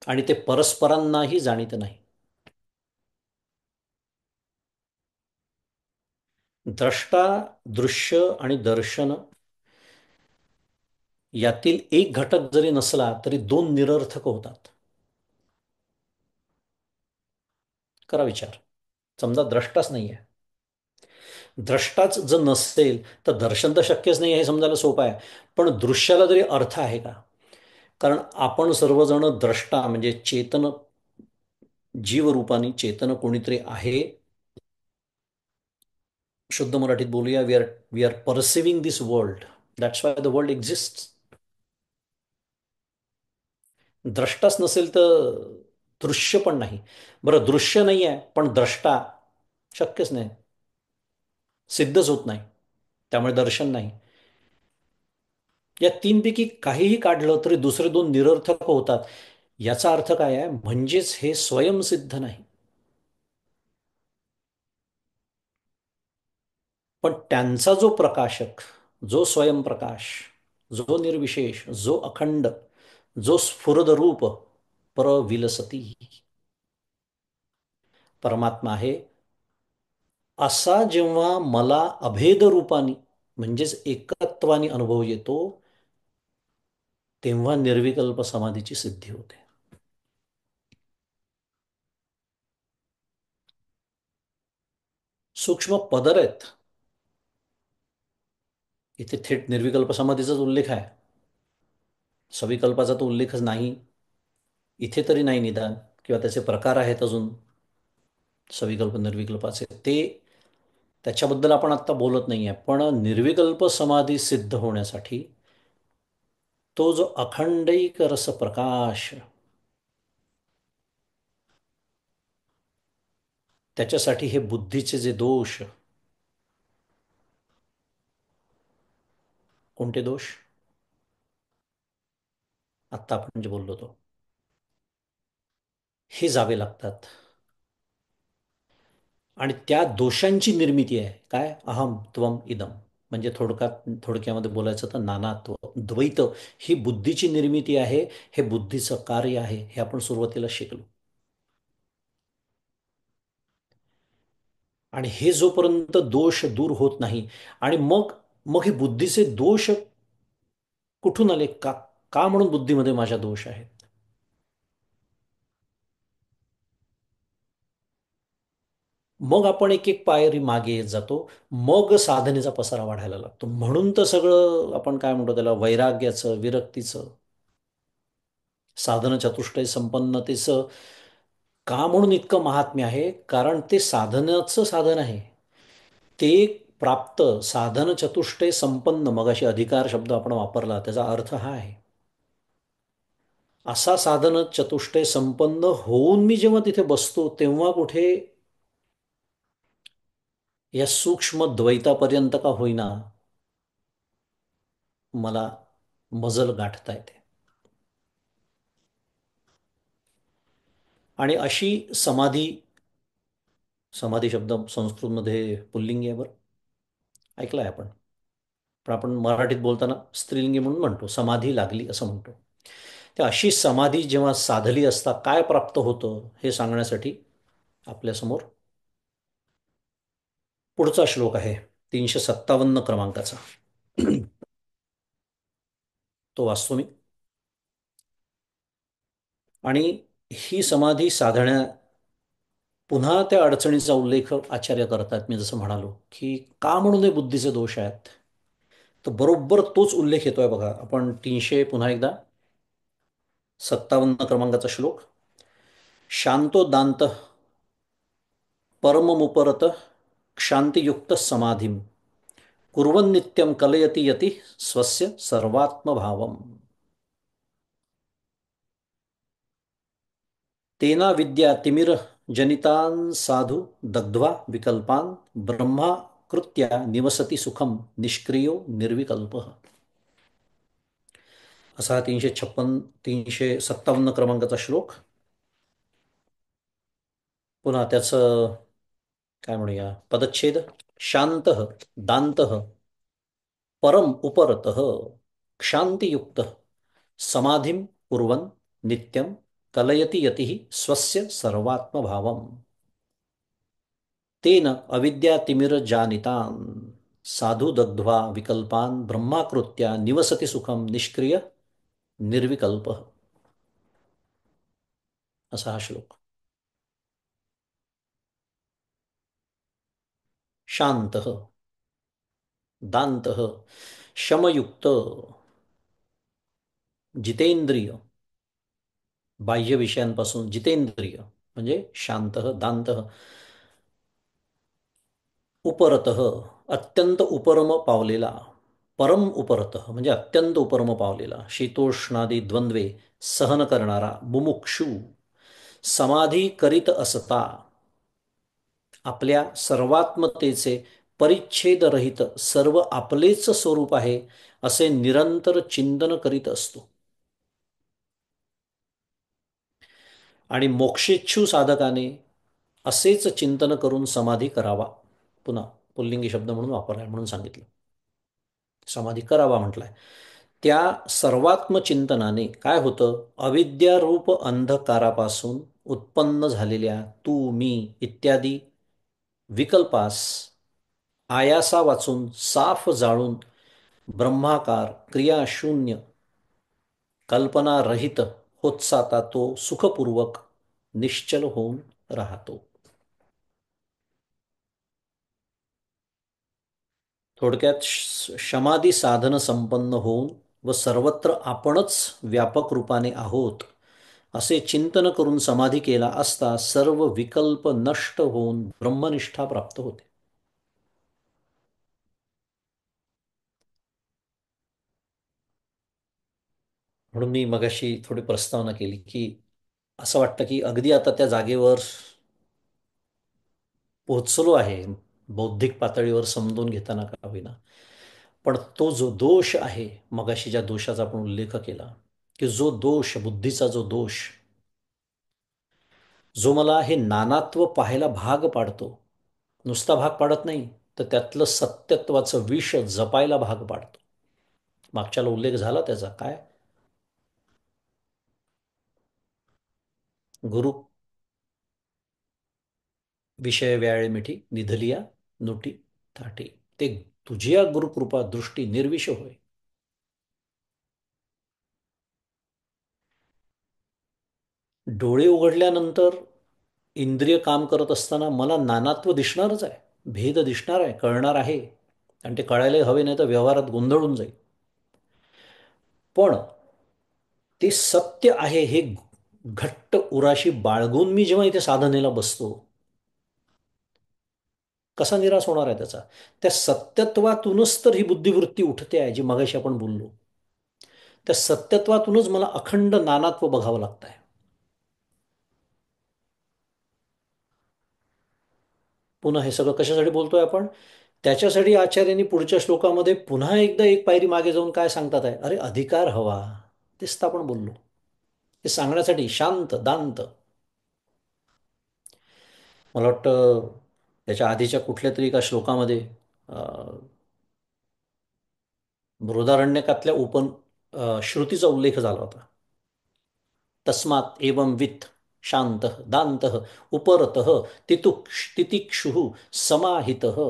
आणि ते परस्परांनाही जाणीत नाही. द्रष्टा, दृश्य आणि दर्शन यातील एक घटक जरी नसला तरी दोन निरर्थक होतात. करा विचार. समजा द्रष्टाच नाही आहे. द्रष्टाच जर नसेल तर दर्शन तर शक्यच नाही, हे समजायला सोपं आहे. पण दृश्याला तरी अर्थ आहे का? कारण आपण सर्वजण द्रष्टा म्हणजे चेतन, जीवरूपाने चेतन कोणीतरी आहे. शुद्ध मराठीत बोलूया, we are perceiving this world. That's why the world exist. द्रष्टाच नसेल तर दृश्य पण नाही. बरं, दृश्य नाही आहे पण द्रष्टा शक्यच नाही, सिद्धच होत नाही. त्यामुळे दर्शन नाही. या तीनपैकी काहीही काढलं तरी दुसरे दोन निरर्थक होतात. याचा अर्थ काय आहे? म्हणजेच हे स्वयंसिद्ध नाही. पण त्यांचा जो प्रकाशक, जो स्वयंप्रकाश, जो निर्विशेष, जो अखंड, जो स्फुरद रूप परविलसती परमात्मा आहे, असा जेव्हा मला अभेद रूपाने म्हणजेच एकत्वाने अनुभव येतो, तेव्हा निर्विकल्प समाधीची सिद्धी होते. सूक्ष्म पदर आहेत. इथे थेट निर्विकल्प समाधीचाच उल्लेख आहे. सविकल्पाचा तो उल्लेखच नाही. इथे तरी नाही निदान. किंवा त्याचे प्रकार आहेत अजून सविकल्प निर्विकल्पाचे, ते त्याच्याबद्दल आपण आत्ता बोलत नाही आहे. पण निर्विकल्प समाधी सिद्ध होण्यासाठी तो जो अखंडैक रस प्रकाश, त्याच्यासाठी हे बुद्धीचे जे दोष, कोणते दोष? आत्ता आपण जे बोललो तो, हे जावे लागतात. आणि त्या दोषांची निर्मिती आहे काय? अहम त्वम इदम. म्हणजे थोडक्यामध्ये बोलायचं तर नानात्व, द्वैत, ही बुद्धीची निर्मिती आहे. हे बुद्धीचं कार्य आहे, हे आपण सुरुवातीला शिकलो. आणि हे जोपर्यंत दोष दूर होत नाही, आणि मग मग हे बुद्धीचे दोष कुठून आले? का का म्हणून बुद्धीमध्ये माझ्या दोष आहेत? मग आपण एक एक पायरी मागे येत जातो. मग साधनेचा पसारा वाढायला लागतो. म्हणून तर सगळं आपण काय म्हणतो त्याला, वैराग्याचं, विरक्तीचं, साधन चतुष्टय संपन्नतेचं का म्हणून इतकं महात्म्य आहे? कारण ते साधनाचं साधन आहे. ते प्राप्त साधन चतुष्टय संपन्न, मगाशी अधिकार शब्द आपण वापरला, त्याचा अर्थ हा आहे. असा साधन चतुष्टय संपन्न होऊन मी जेव्हा तिथे बसतो, तेव्हा कुठे या सूक्ष्म द्वैतापर्यंत का होईना मला मजल गाठता येते. आणि अशी समाधी, समाधी शब्द संस्कृतमध्ये पुल्लिंगी आहे बरं, ऐकलाय आपण. पण आपण मराठीत बोलताना स्त्रीलिंगी म्हणून म्हणतो, समाधी लागली असं म्हणतो. तर अशी समाधी जेव्हा साधली असता काय प्राप्त होतं, हे सांगण्यासाठी आपल्यासमोर पुढचा श्लोक आहे, 357 क्रमांकाचा. तो वाचतो मी. आणि ही समाधी साधण्या, पुन्हा त्या अडचणीचा उल्लेख आचार्य करतात. मी जसं म्हणालो की का म्हणून हे बुद्धीचे दोष आहेत, तर बरोबर तोच उल्लेख येतोय बघा. आपण 300, पुन्हा एकदा 57 क्रमांकाचा श्लोक. शांतो दांत परममुपरत क्षांतियुक्त समाधीम कुर्वन् नित्यं कलयति यति स्वस्य सर्वात्मभावम तेना विद्या तिमिर जनितान साधु दग्ध्वा विकल्पान ब्रह्मा कृत्या निवसती सुखम निष्क्रियो निर्विकल्प. असा 357 क्रमांकाचा श्लोक. पुन्हा त्याचं काय म्हणूया पदच्छेद. शांत दांत परम उपरत क्षांतियुक्त समाधिं कुर्वन् नित्यं कलयति यतिः स्वस्य सर्वात्मभावम् तेन अविद्यातिमिरजानितान् साधु दग्ध्वा विकल्पान् ब्रह्माकृत्या निवसति सुखम निष्क्रिय निर्विकल्प. असा हा श्लोक. शांत दांत शमयुक्त जितेंद्रिय, बाह्य विषयांपासून जितेंद्रिय म्हणजे शांत दांत, उपरत अत्यंत उपरम पावलेला, परम उपरत म्हणजे अत्यंत उपरम पावलेला, शीतोष्णादी द्वंद्वे सहन करणारा मुमुक्षू, समाधी करीत असता आपल्या सर्वात्मतेचे परिच्छेदरहित सर्व आपलेच स्वरूप आहे असे निरंतर चिंतन करीत असतो. आणि मोक्षेच्छू साधकाने असेच चिंतन करून समाधी करावा. पुन्हा पुल्लिंगी शब्द म्हणून वापरलाय म्हणून सांगितलं. समाधी करावा म्हटलाय. त्या सर्वात्मचिंतनाने काय होतं? अविद्यारूप अंधकारापासून उत्पन्न झालेल्या तू मी इत्यादी विकल्पास आयासा वाचून साफ जाळून ब्रह्माकार क्रियाशून्य कल्पनारहित होत जाता तो सुखपूर्वक निश्चल होऊन राहतो. थोडक्यात समाधी साधन संपन्न होऊन व सर्वत्र आपणच व्यापक रूपाने आहोत असे चिंतन करून समाधी केला असता सर्व विकल्प नष्ट होऊन ब्रह्मनिष्ठा प्राप्त होते. म्हणून मी मगाशी थोडी प्रस्तावना केली की असं वाटतं की अगदी आता त्या जागेवर पोहोचलो आहे, बौद्धिक पातळीवर समजून घेताना का होईना. पण तो जो दोष आहे, मगाशी ज्या दोषाचा आपण उल्लेख केला, की जो दोष, बुद्धीचा जो दोष, जो मला हे नानात्व पाहायला भाग पाडतो, नुसता भाग पाडत नाही तर त्यातलं सत्यत्वाचं विष जपायला भाग पाडतो. मागच्याला उल्लेख झाला त्याचा काय? गुरु विषय व्याळे मिठी निधलिया नोटी थाटी, ते तुझिया गुरुकृपा दृष्टी निर्विष होय. डोळे उघडल्यानंतर इंद्रिय काम करत असताना मला नानात्व दिसणारच आहे, भेद दिसणार आहे, कळणार आहे. आणि ते कळायला हवे, नाही तर व्यवहारात गोंधळून जाईल. पण ते सत्य आहे हे घट्ट उराशी बाळगून मी जेव्हा इथे साधनेला बसतो, कसा निराश होणार आहे त्याचा? त्या सत्यत्वातूनच तर ही बुद्धिवृत्ती उठते आहे, जी मगाशी आपण बोललो. त्या सत्यत्वातूनच मला अखंड नानात्व बघावं लागत आहे. पुन्हा हे सगळं कशासाठी बोलतोय आपण? त्याच्यासाठी आचार्यांनी पुढच्या श्लोकामध्ये पुन्हा एकदा एक पायरी मागे जाऊन काय सांगतात आहे? अरे अधिकार हवा. तेच तर आपण बोललो. हे सांगण्यासाठी शांत दांत. मला वाटतं त्याच्या आधीच्या कुठल्या तरी एका श्लोकामध्ये बृहदारण्यकातल्या श्रुतीचा उल्लेख झाला होता. तस्मात् एवं वित्त शांत दांत उपरतः तितिक्षु समाहितः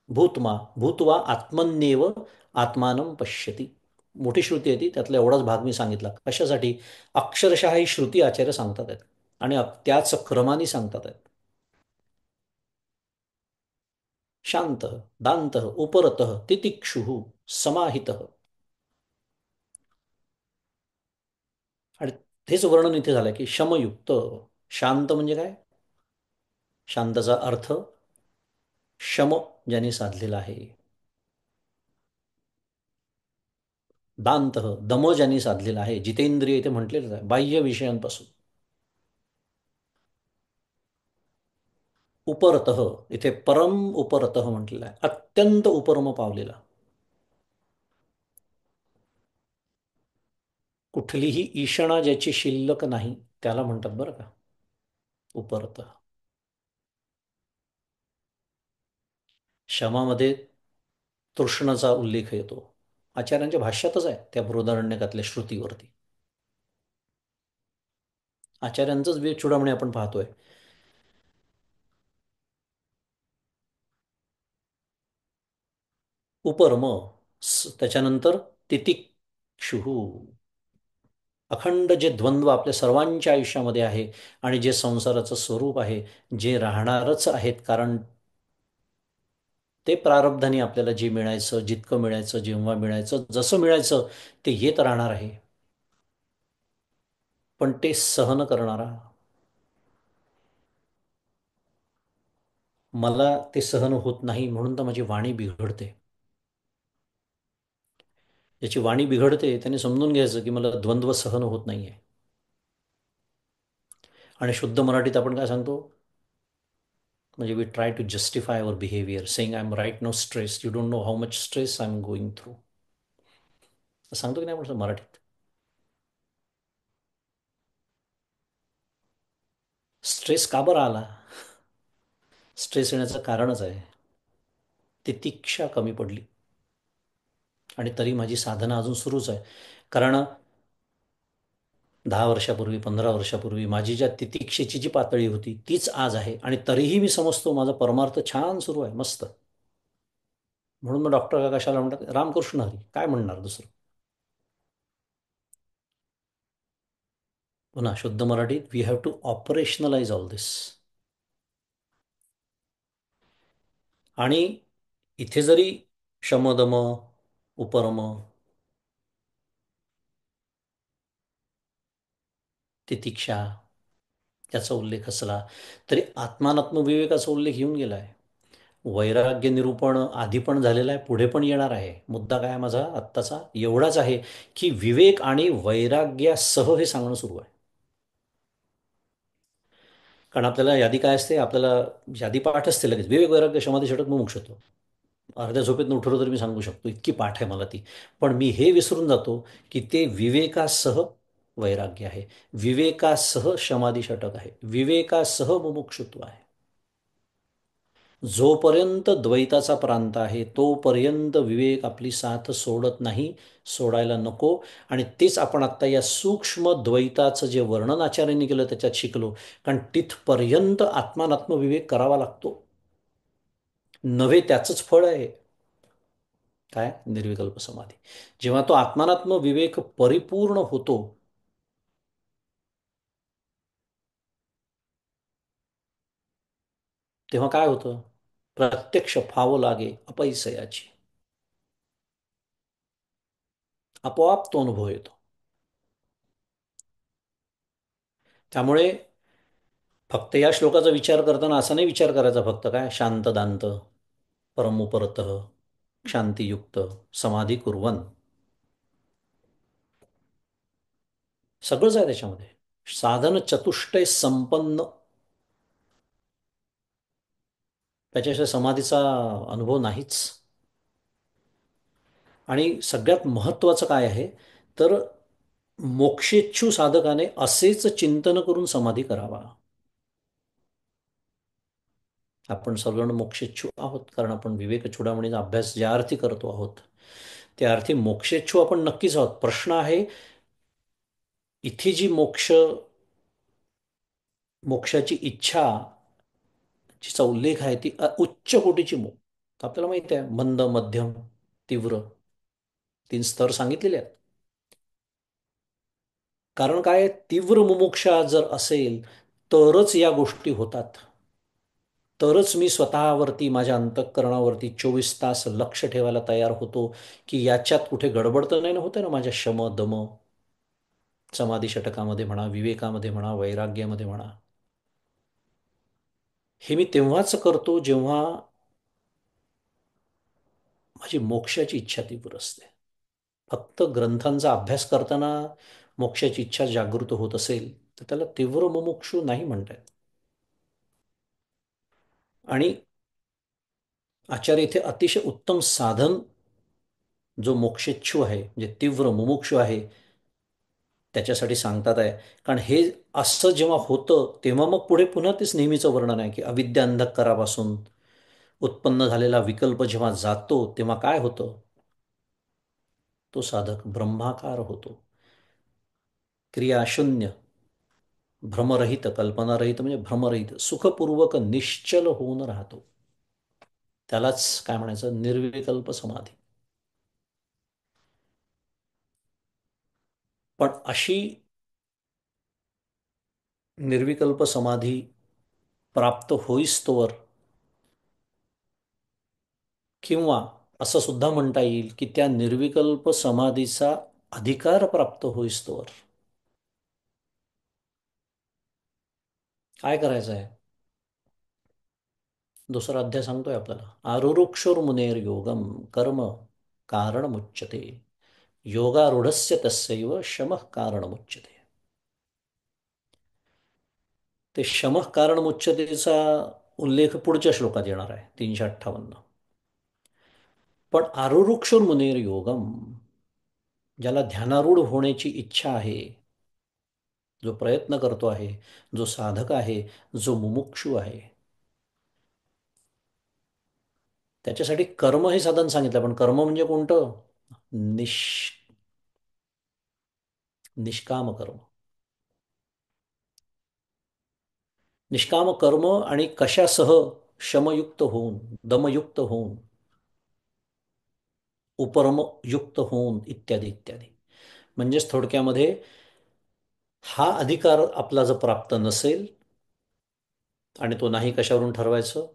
भूतमा भूतवा आत्मन्येव आत्मानं पश्यती. मोठी श्रुती आहे ती, त्यातला एवढाच भाग मी सांगितला. कशासाठी? अक्षरशः ही श्रुती आचार्य सांगतात आहेत आणि त्याच क्रमाने सांगतात आहेत. शांत दांत उपरत तितिक्षु समाहित. आणि तेच वर्णन इथे झालंय की शमयुक्त. शांत म्हणजे काय? शांतचा अर्थ शम, ज्याने साधलेला आहे. दांत दम, ज्याने साधलेला आहे. जितेंद्रिय इथे म्हटलेलं आहे, बाह्य विषयांपासून. उपरतः इथे परम उपरतः म्हटलेलं आहे, अत्यंत उपरम पावलेला. कुठलीही ईषणा ज्याची शिल्लक नाही त्याला म्हणतात बरं का उपरतः. शमामध्ये तृष्णाचा उल्लेख येतो. आचार्यांच्या भाष्यातच आहे त्या बृहदारण्यकातल्या श्रुतीवरती. आचार्यांचाच वेद चूडामणी आपण पाहतोय. उपरम, त्याच्यानंतर तितिक्षु. अखंड जे द्वंद्व आपल्या सर्वांच्या आयुष्यामध्ये आहे आणि जे संसाराचं स्वरूप आहे, जे राहणारच आहेत, कारण ते प्रारब्धाने आपल्याला जे मिळायचं, जितकं मिळायचं, जेव्हा मिळायचं, जसं मिळायचं ते येत राहणार आहे. पण ते सहन करणारा, मला ते सहन होत नाही म्हणून तर माझी वाणी बिघडते. ज्याची वाणी बिघडते त्याने समजून घ्यायचं की मला द्वंद्व सहन होत नाहीये. आणि शुद्ध मराठीत आपण काय सांगतो? म्हणजे we try to justify our behaviour saying I am right no stress, you don't know how much stress I am going through. सांगतो की नाही आपण मराठीत? स्ट्रेस का बरं आला? स्ट्रेस येण्याचं कारणच आहे, तितिक्षा कमी पडली. आणि तरी माझी साधना अजून सुरूच आहे. कारण 10 वर्षापूर्वी, 15 वर्षापूर्वी माझी ज्या तितिक्षेची जी पातळी होती तीच आज आहे, आणि तरीही मी समजतो माझा परमार्थ छान सुरू आहे, मस्त. म्हणून मग डॉक्टर का कशाला म्हणतात, रामकृष्ण हरी, काय म्हणणार दुसरं. पुन्हा शुद्ध मराठीत, we have to operationalize all this. आणि इथे जरी शमदम, उपरम, तितिक्षा याचा उल्लेख असला, तरी आत्मानात्म विवेकाचा उल्लेख येऊन गेला आहे. वैराग्य निरूपण आधी पण झालेलं आहे, पुढे पण येणार आहे. मुद्दा काय माझा आत्ताचा एवढाच आहे, की विवेक आणि वैराग्यासह हे सांगणं सुरू आहे. कारण आपल्याला यादी काय असते, आपल्याला यादी पाठ असते लगेच, विवेक वैराग्य समाधी षटक मुमुक्षुत्व. अर्ध्या झोपेत उठलो तरी मी सांगू शकतो, इतकी पाठ आहे मला ती. पण मी हे विसरून जातो की ते विवेकासह वैराग्य आहे, विवेकासह समाधी षटक आहे, विवेकासह मुमुक्षुत्व आहे. जोपर्यंत द्वैताचा प्रांत आहे तोपर्यंत विवेक आपली साथ सोडत नाही, सोडायला नको. आणि तेच आपण आत्ता या सूक्ष्म द्वैताचं जे वर्णन आचार्यांनी केलं त्याच्यात शिकलो. कारण तिथपर्यंत आत्मानात्म विवेक करावा लागतो, नव्हे त्याचंच फळ आहे. काय? निर्विकल्प समाधी. जेव्हा तो आत्मानात्म विवेक परिपूर्ण होतो, तेव्हा काय होतं? प्रत्यक्ष फावं लागे अपैसयाची, आपोआप तो अनुभव येतो. त्यामुळे फक्त या श्लोकाचा विचार करताना असा नाही विचार करायचा, फक्त काय शांत दांत परमुपरत शांतियुक्त समाधी कुर्वन, सगळंच आहे त्याच्यामध्ये. साधन चतुष्टय संपन्न, त्याच्याशिवाय समाधीचा अनुभव नाहीच. आणि सगळ्यात महत्त्वाचं काय आहे, तर मोक्षेच्छू साधकाने असेच चिंतन करून समाधी करावा. आपण सर्वजण मोक्षेच्छू आहोत, कारण आपण विवेक चूडामणीचा अभ्यास ज्या अर्थी करतो आहोत त्या अर्थी मोक्षेच्छू आपण नक्कीच आहोत. प्रश्न आहे, इथे जी मोक्षाची इच्छा जिचा उल्लेख आहे ती उच्च कोटीची आपल्याला माहिती आहे, मंद, मध्यम, तीव्र, 3 स्तर सांगितलेले आहेत. कारण काय, तीव्र मुमुक्षा जर असेल तरच या गोष्टी होतात. तरच मी स्वतःवरती, माझ्या अंतःकरणावरती 24 तास लक्ष ठेवायला तयार होतो, की याच्यात कुठे गडबड तर नाही ना होते ना माझ्या शम दम समाधी षटकामध्ये म्हणा, विवेकामध्ये म्हणा, वैराग्यामध्ये म्हणा. हे मी तेव्हाच करतो जेव्हा माझी मोक्षाची इच्छा तीव्र असते. फक्त ग्रंथांचा अभ्यास करताना मोक्षाची इच्छा जागृत होत असेल तर त्याला तीव्र मुमुक्षू नाही म्हणतात. आणि आचार्य इथे अतिशय उत्तम साधन जो मोक्षेच्छू आहे, जे तीव्र मुमुक्षू आहे, त्याच्यासाठी सांगतात आहे. कारण हे असं जेव्हा होतं तेव्हा मग पुढे पुन्हा तेच नेहमीचं वर्णन आहे, की अविद्या अंधकारापासून उत्पन्न झालेला विकल्प जेव्हा जातो तेव्हा काय होतं, तो साधक ब्रह्माकार होतो, क्रियाशून्य, भ्रमरहित, कल्पनारहित म्हणजे भ्रमरहित, सुखपूर्वक निश्चल होऊन राहतो. त्यालाच काय म्हणायचं, निर्विकल्प समाधी. पण अशी निर्विकल्प समाधी प्राप्त होईस्तोवर, किंवा असं सुद्धा म्हणता येईल की त्या निर्विकल्प समाधीचा अधिकार प्राप्त होईस्तोवर काय करायचं आहे? दुसरा अध्याय सांगतोय आपल्याला, आरुरुक्षुर्मुनेर योगम कर्म कारणमुच्यते, योगारूढस्य तस्यैव शमः कारणमुच्यते. ते शमः कारणमुच्यतेचा उल्लेख पुढच्या श्लोकात येणार आहे, 358. पण आरुरुक्षुर्मुनेर योगम, ज्याला ध्यानारूढ होण्याची इच्छा आहे, जो प्रयत्न करतो आहे, जो साधक आहे, जो मुमुक्षू आहे, त्याच्यासाठी कर्म हे साधन सांगितलं. पण कर्म म्हणजे कोणतं? निष निष्काम कर्म. निष्काम कर्म आणि कशासह? शमयुक्त होऊन, दमयुक्त होऊन, उपरमयुक्त होऊन, इत्यादी इत्यादी. म्हणजेच थोडक्यामध्ये हा अधिकार आपला जर प्राप्त नसेल, आणि तो नाही कशावरून ठरवायचं?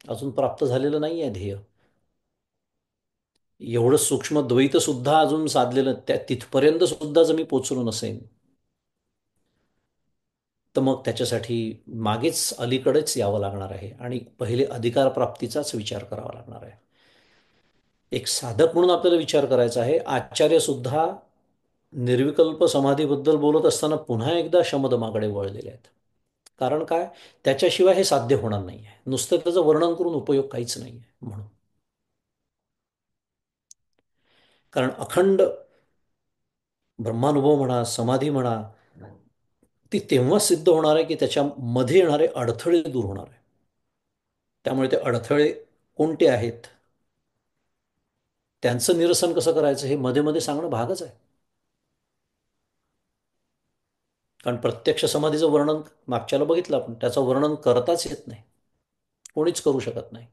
अजून प्राप्त झालेलं नाही आहे ध्येय. एवढं सूक्ष्म द्वैत सुद्धा अजून साधलेलं, त्या तिथपर्यंत सुद्धा जर मी पोचलो नसेन, तर मग त्याच्यासाठी मागेच अलीकडेच यावं लागणार आहे आणि पहिले अधिकार प्राप्तीचाच विचार करावा लागणार आहे. एक साधक म्हणून आपल्याला विचार करायचा आहे. आचार्य सुद्धा निर्विकल्प समाधीबद्दल बोलत असताना पुन्हा एकदा शमदमाकडे वळलेले आहेत. कारण काय? त्याच्याशिवाय हे साध्य होणार नाही आहे. नुसतं त्याचं वर्णन करून उपयोग काहीच नाही आहे म्हणून. कारण अखंड ब्रह्मानुभव म्हणा, समाधी म्हणा, ती तेव्हा सिद्ध होणार आहे की त्याच्यामध्ये येणारे अडथळे दूर होणार आहे. त्यामुळे ते अडथळे कोणते आहेत, त्यांचं निरसन कसं करायचं, हे मध्ये मध्ये सांगणं भागच आहे. कारण प्रत्यक्ष समाधीचं वर्णन मागच्याला बघितलं आपण, त्याचं वर्णन करताच येत नाही, कोणीच करू शकत नाही.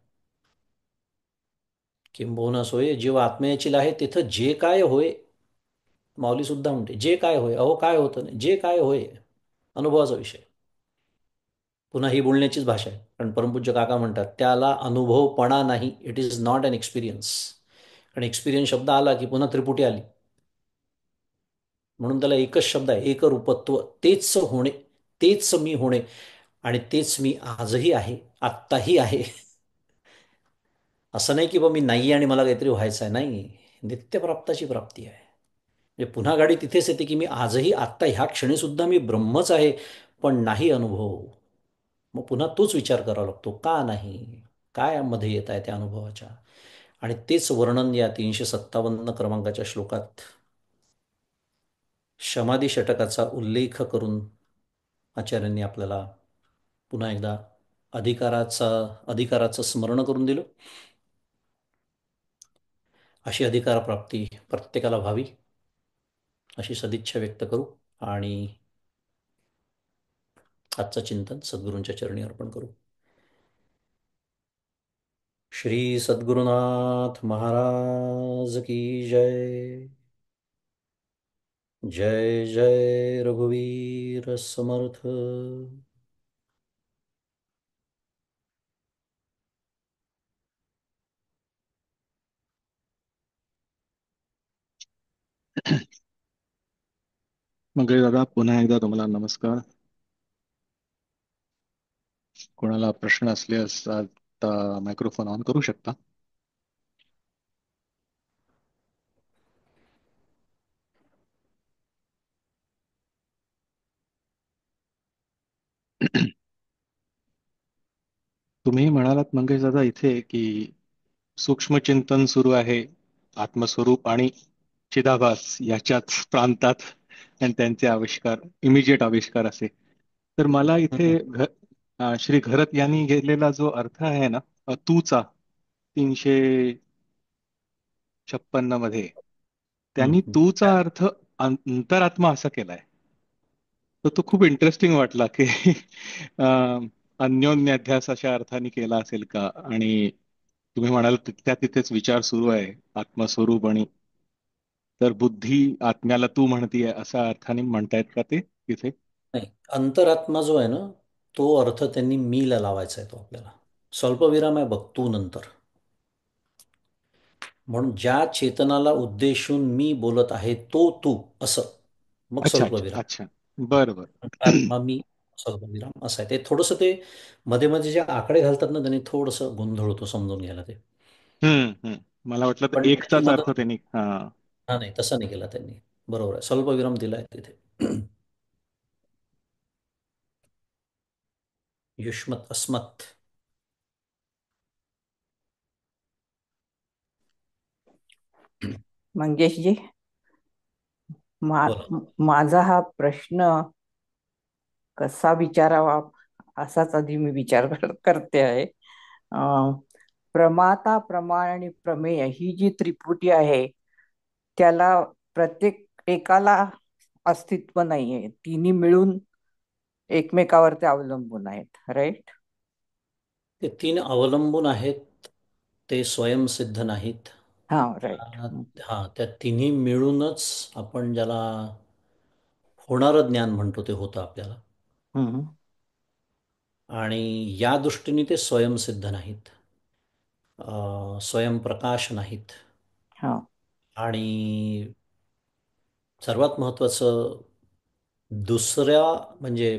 किंबहुना सोय जेव्हा आत्मयाची आहे तिथं जे काय होय, माऊली सुद्धा म्हणते जे काय होय, अहो काय होतं नाही, जे काय होय, अनुभवाचा विषय. पुन्हा ही बोलण्याचीच भाषा आहे. कारण परमपूज्य काका म्हणतात त्याला अनुभवपणा नाही, it is not an experience. आणि एक्सपिरियन्स शब्द आला की पुन्हा त्रिपुटी आली. म्हणून त्याला एकच शब्द आहे, एकरूपत्व. तेच होणे, तेच मी होणे, आणि तेच मी आजही आहे, आत्ताही आहे. असं नाही की बा मी नाही आणि मला काहीतरी व्हायचं आहे, नाही. नित्यप्राप्ताची प्राप्ती आहे. म्हणजे पुन्हा गाडी तिथेच येते की मी आजही, आत्ता ह्या क्षणीसुद्धा मी ब्रह्मच आहे, पण नाही अनुभव. मग पुन्हा तोच विचार करावा लागतो, का नाही, काय मध्ये येत आहे त्या अनुभवाच्या. आणि तेच वर्णन या 357 क्रमांकाच्या श्लोकात समाधी षटकाचा उल्लेख करून आचार्यांनी आपल्याला पुन्हा एकदा अधिकाराचा अधिकाराचं स्मरण करून दिलं. अशी अधिकारप्राप्ती प्रत्येकाला व्हावी, अशी सदिच्छा व्यक्त करू आणि आजचं चिंतन सद्गुरूंच्या चरणी अर्पण करू. श्री सद्गुरुनाथ महाराज की जय. जय जय रघुवीर समर्थ. मग दादा, पुन्हा एकदा तुम्हाला नमस्कार. कोणाला प्रश्न असल्यास आता मायक्रोफोन ऑन करू शकता. तुम्ही म्हणालात मंगेश दादा इथे की सूक्ष्म चिंतन सुरू आहे, आत्मस्वरूप आणि चिदाभास याच्याच प्रांतात, आणि त्यांचे आविष्कार, इमिजिएट आविष्कार असे. तर मला इथे हम्म, श्री घरत यांनी घेतलेला जो अर्थ आहे ना, तूचा 356 मध्ये, हम्म, त्यांनी हम्म. तूचा अर्थ अंतरात्मा असा केलाय. तर तो खूप इंटरेस्टिंग वाटला की अन्योन्य अध्यास अशा अर्थाने केला असेल का. आणि तुम्ही म्हणाल तिथल्या तिथेच विचार सुरू आहे, आत्मस्वरूप आणि, तर बुद्धी आत्म्याला तू म्हणतीये असा अर्थाने म्हणतायत का ते तिथे? नाही, अंतरात्मा जो आहे ना, तो अर्थ त्यांनी मीला लावायचा आहे. तो आपल्याला स्वल्पविराम आहे, बघ तू नंतर. म्हणून ज्या चेतनाला उद्देशून मी बोलत आहे तो तू, असं, मग अच्छा अच्छा स्वल्पविराम. अच्छा. बरं बरं. अंतरात्मा मी, स्वल्पविराम, असं आहे ते. थोडंसं ते मध्ये मध्ये जे आकडे घालतात ना, त्यांनी थोडंसं गोंधळ होतो समजून घ्यायला ते. मला वाटलं तर पण त्याची एकचाच अर्थ मदत. त्यांनी हा. हा, नाही तसं नाही केला त्यांनी. बरोबर आहे, स्वल्पविराम दिलाय तिथे. युष्मत अस्मत्. मंगेशजी, मा, बोला. माझा हा प्रश्न कसा विचारावा असाच आधी मी विचार करते आहे. अं, प्रमाता, प्रमाण आणि प्रमेय ही जी त्रिपुटी आहे त्याला प्रत्येक एकाला अस्तित्व नाहीये. तिन्ही मिळून एकमेकावर ते अवलंबून आहेत. राईट. ते तीन अवलंबून आहेत, ते स्वयंसिद्ध नाहीत. हा, राईट. अ, हा, त्या तिन्ही मिळूनच आपण ज्याला होणारं ज्ञान म्हणतो ते होतं आपल्याला. आणि या दृष्टीने ते स्वयंसिद्ध नाहीत, स्वयंप्रकाश नाहीत. हा. आणि सर्वात महत्त्वाचं दुसऱ्या म्हणजे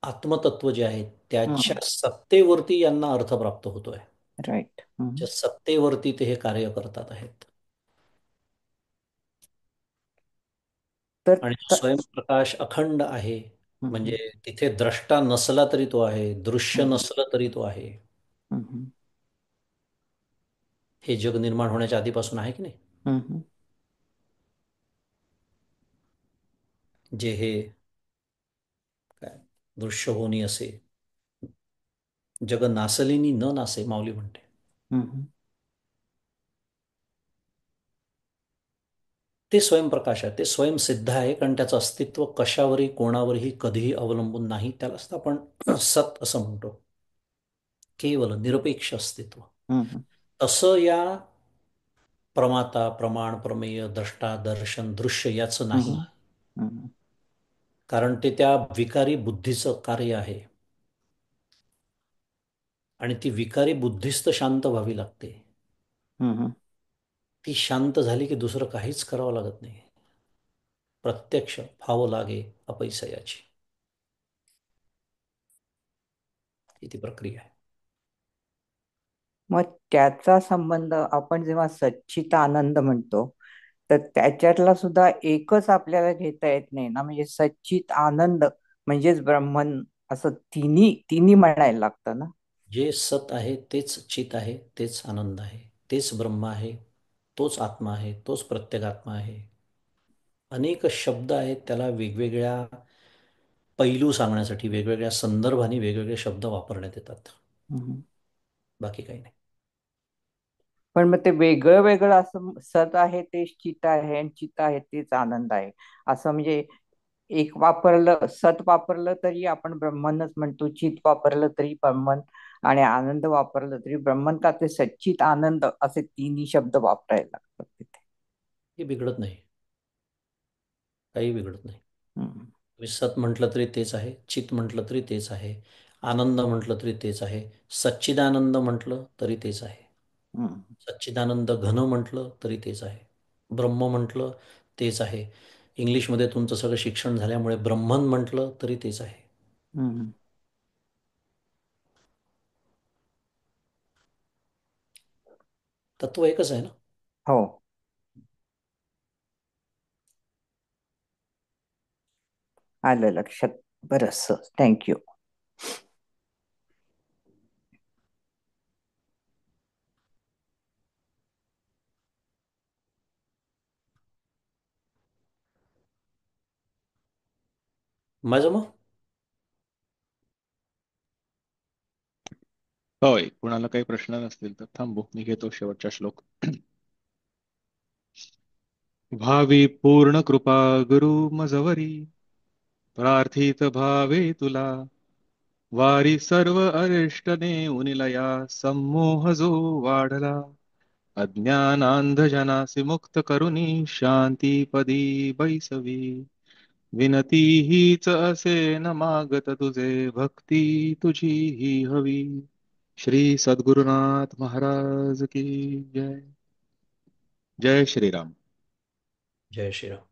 आत्मतत्व जे आहे त्याच्या सत्तेवरती यांना अर्थ प्राप्त होतोय. राईट. त्या सत्तेवरती ते हे कार्य करतात आहेत. तर आणि स्वयंप्रकाश अखंड आहे. म्हणजे तिथे द्रष्टा नसला तरी तो आहे, दृश्य नसलं तरी तो आहे. हे जग निर्माण होण्याच्या आधीपासून आहे की नाही, जे हे काय दृश्य होणी असे, जग नासलेनी न नासे माऊली म्हणते. ते स्वयंप्रकाश आहे, ते स्वयंसिद्ध आहे, कारण त्याचं अस्तित्व कशावरही कोणावरही कधीही अवलंबून नाही. त्यालाच तर आपण सत असं म्हणतो, केवळ निरपेक्ष अस्तित्व. तसं या प्रमाता, प्रमाण, प्रमेय, द्रष्टा, दर्शन, दृश्य याचं नाही. कारण ते त्या विकारी बुद्धीचं कार्य आहे. आणि ती विकारी बुद्धीच तर शांत व्हावी लागते. ती शांत झाली की दुसरं काहीच करावं लागत नाही. प्रत्यक्ष फावं लागे अपैसयाची, ही ती प्रक्रिया आहे. मग त्याचा संबंध आपण जेव्हा सच्चित आनंद म्हणतो तर त्याच्यातला सुद्धा एकच आपल्याला घेता येत नाही ना. म्हणजे सच्चित आनंद म्हणजेच ब्रह्मन असं तिन्ही तिन्ही म्हणायला लागतं ना. जे सत आहे तेच चित आहे, तेच आनंद आहे, तेच ब्रह्म आहे, तोच आत्मा आहे, तोच प्रत्येगात्मा आहे. अनेक शब्द आहेत त्याला वेगवेगळ्या पैलू सांगण्यासाठी, वेगवेगळ्या संदर्भाने वेगवेगळे शब्द वापरण्यात येतात. हम्म. बाकी काही नाही. पण मग ते वेगळं वेगळं असं सत आहे तेच चित आहे आणि चित आहे तेच आनंद आहे असं म्हणजे एक वापरलं, सत वापरलं तरी आपण ब्रह्मनच म्हणतो, चित वापरलं तरी ब्रह्मन आणि आनंद वापरलं तरी ब्रह्मन, का ते सच्चित आनंद असे तिन्ही शब्द वापरायला लागतात तिथे. हे बिघडत नाही, काही बिघडत नाही. हम्म. तुम्ही सत म्हटलं तरी तेच आहे, चित म्हटलं तरी तेच आहे, आनंद म्हटलं तरी तेच आहे, सच्चिदानंद म्हटलं तरी तेच आहे, हम्म. सच्चिदानंद घन म्हटलं तरी तेच आहे, ब्रह्म म्हटलं तेच आहे. इंग्लिशमध्ये तुमचं सगळं शिक्षण झाल्यामुळे ब्रह्मन म्हटलं तरी तेच आहे. हम्म. तत्व एकच आहे ना. हो, आलं लक्षात. बरंच, थँक्यू. होय, कुणाला काही प्रश्न नसतील तर थांबू, मी घेतो शेवटचा श्लोक. भावी पूर्ण कृपा गुरु मजवरी, प्रार्थित भावे तुला, वारी सर्व अरिष्ट नेऊनिलया, संमोह जो वाढला, अज्ञानांधजनासी मुक्त करुनी, शांतीपदी बैसवी, विनती हीच असे न मागत तुझे, भक्ती तुझी ही हवी. श्री सद्गुरुनाथ महाराज की जय. जय श्रीराम. जय श्रीराम.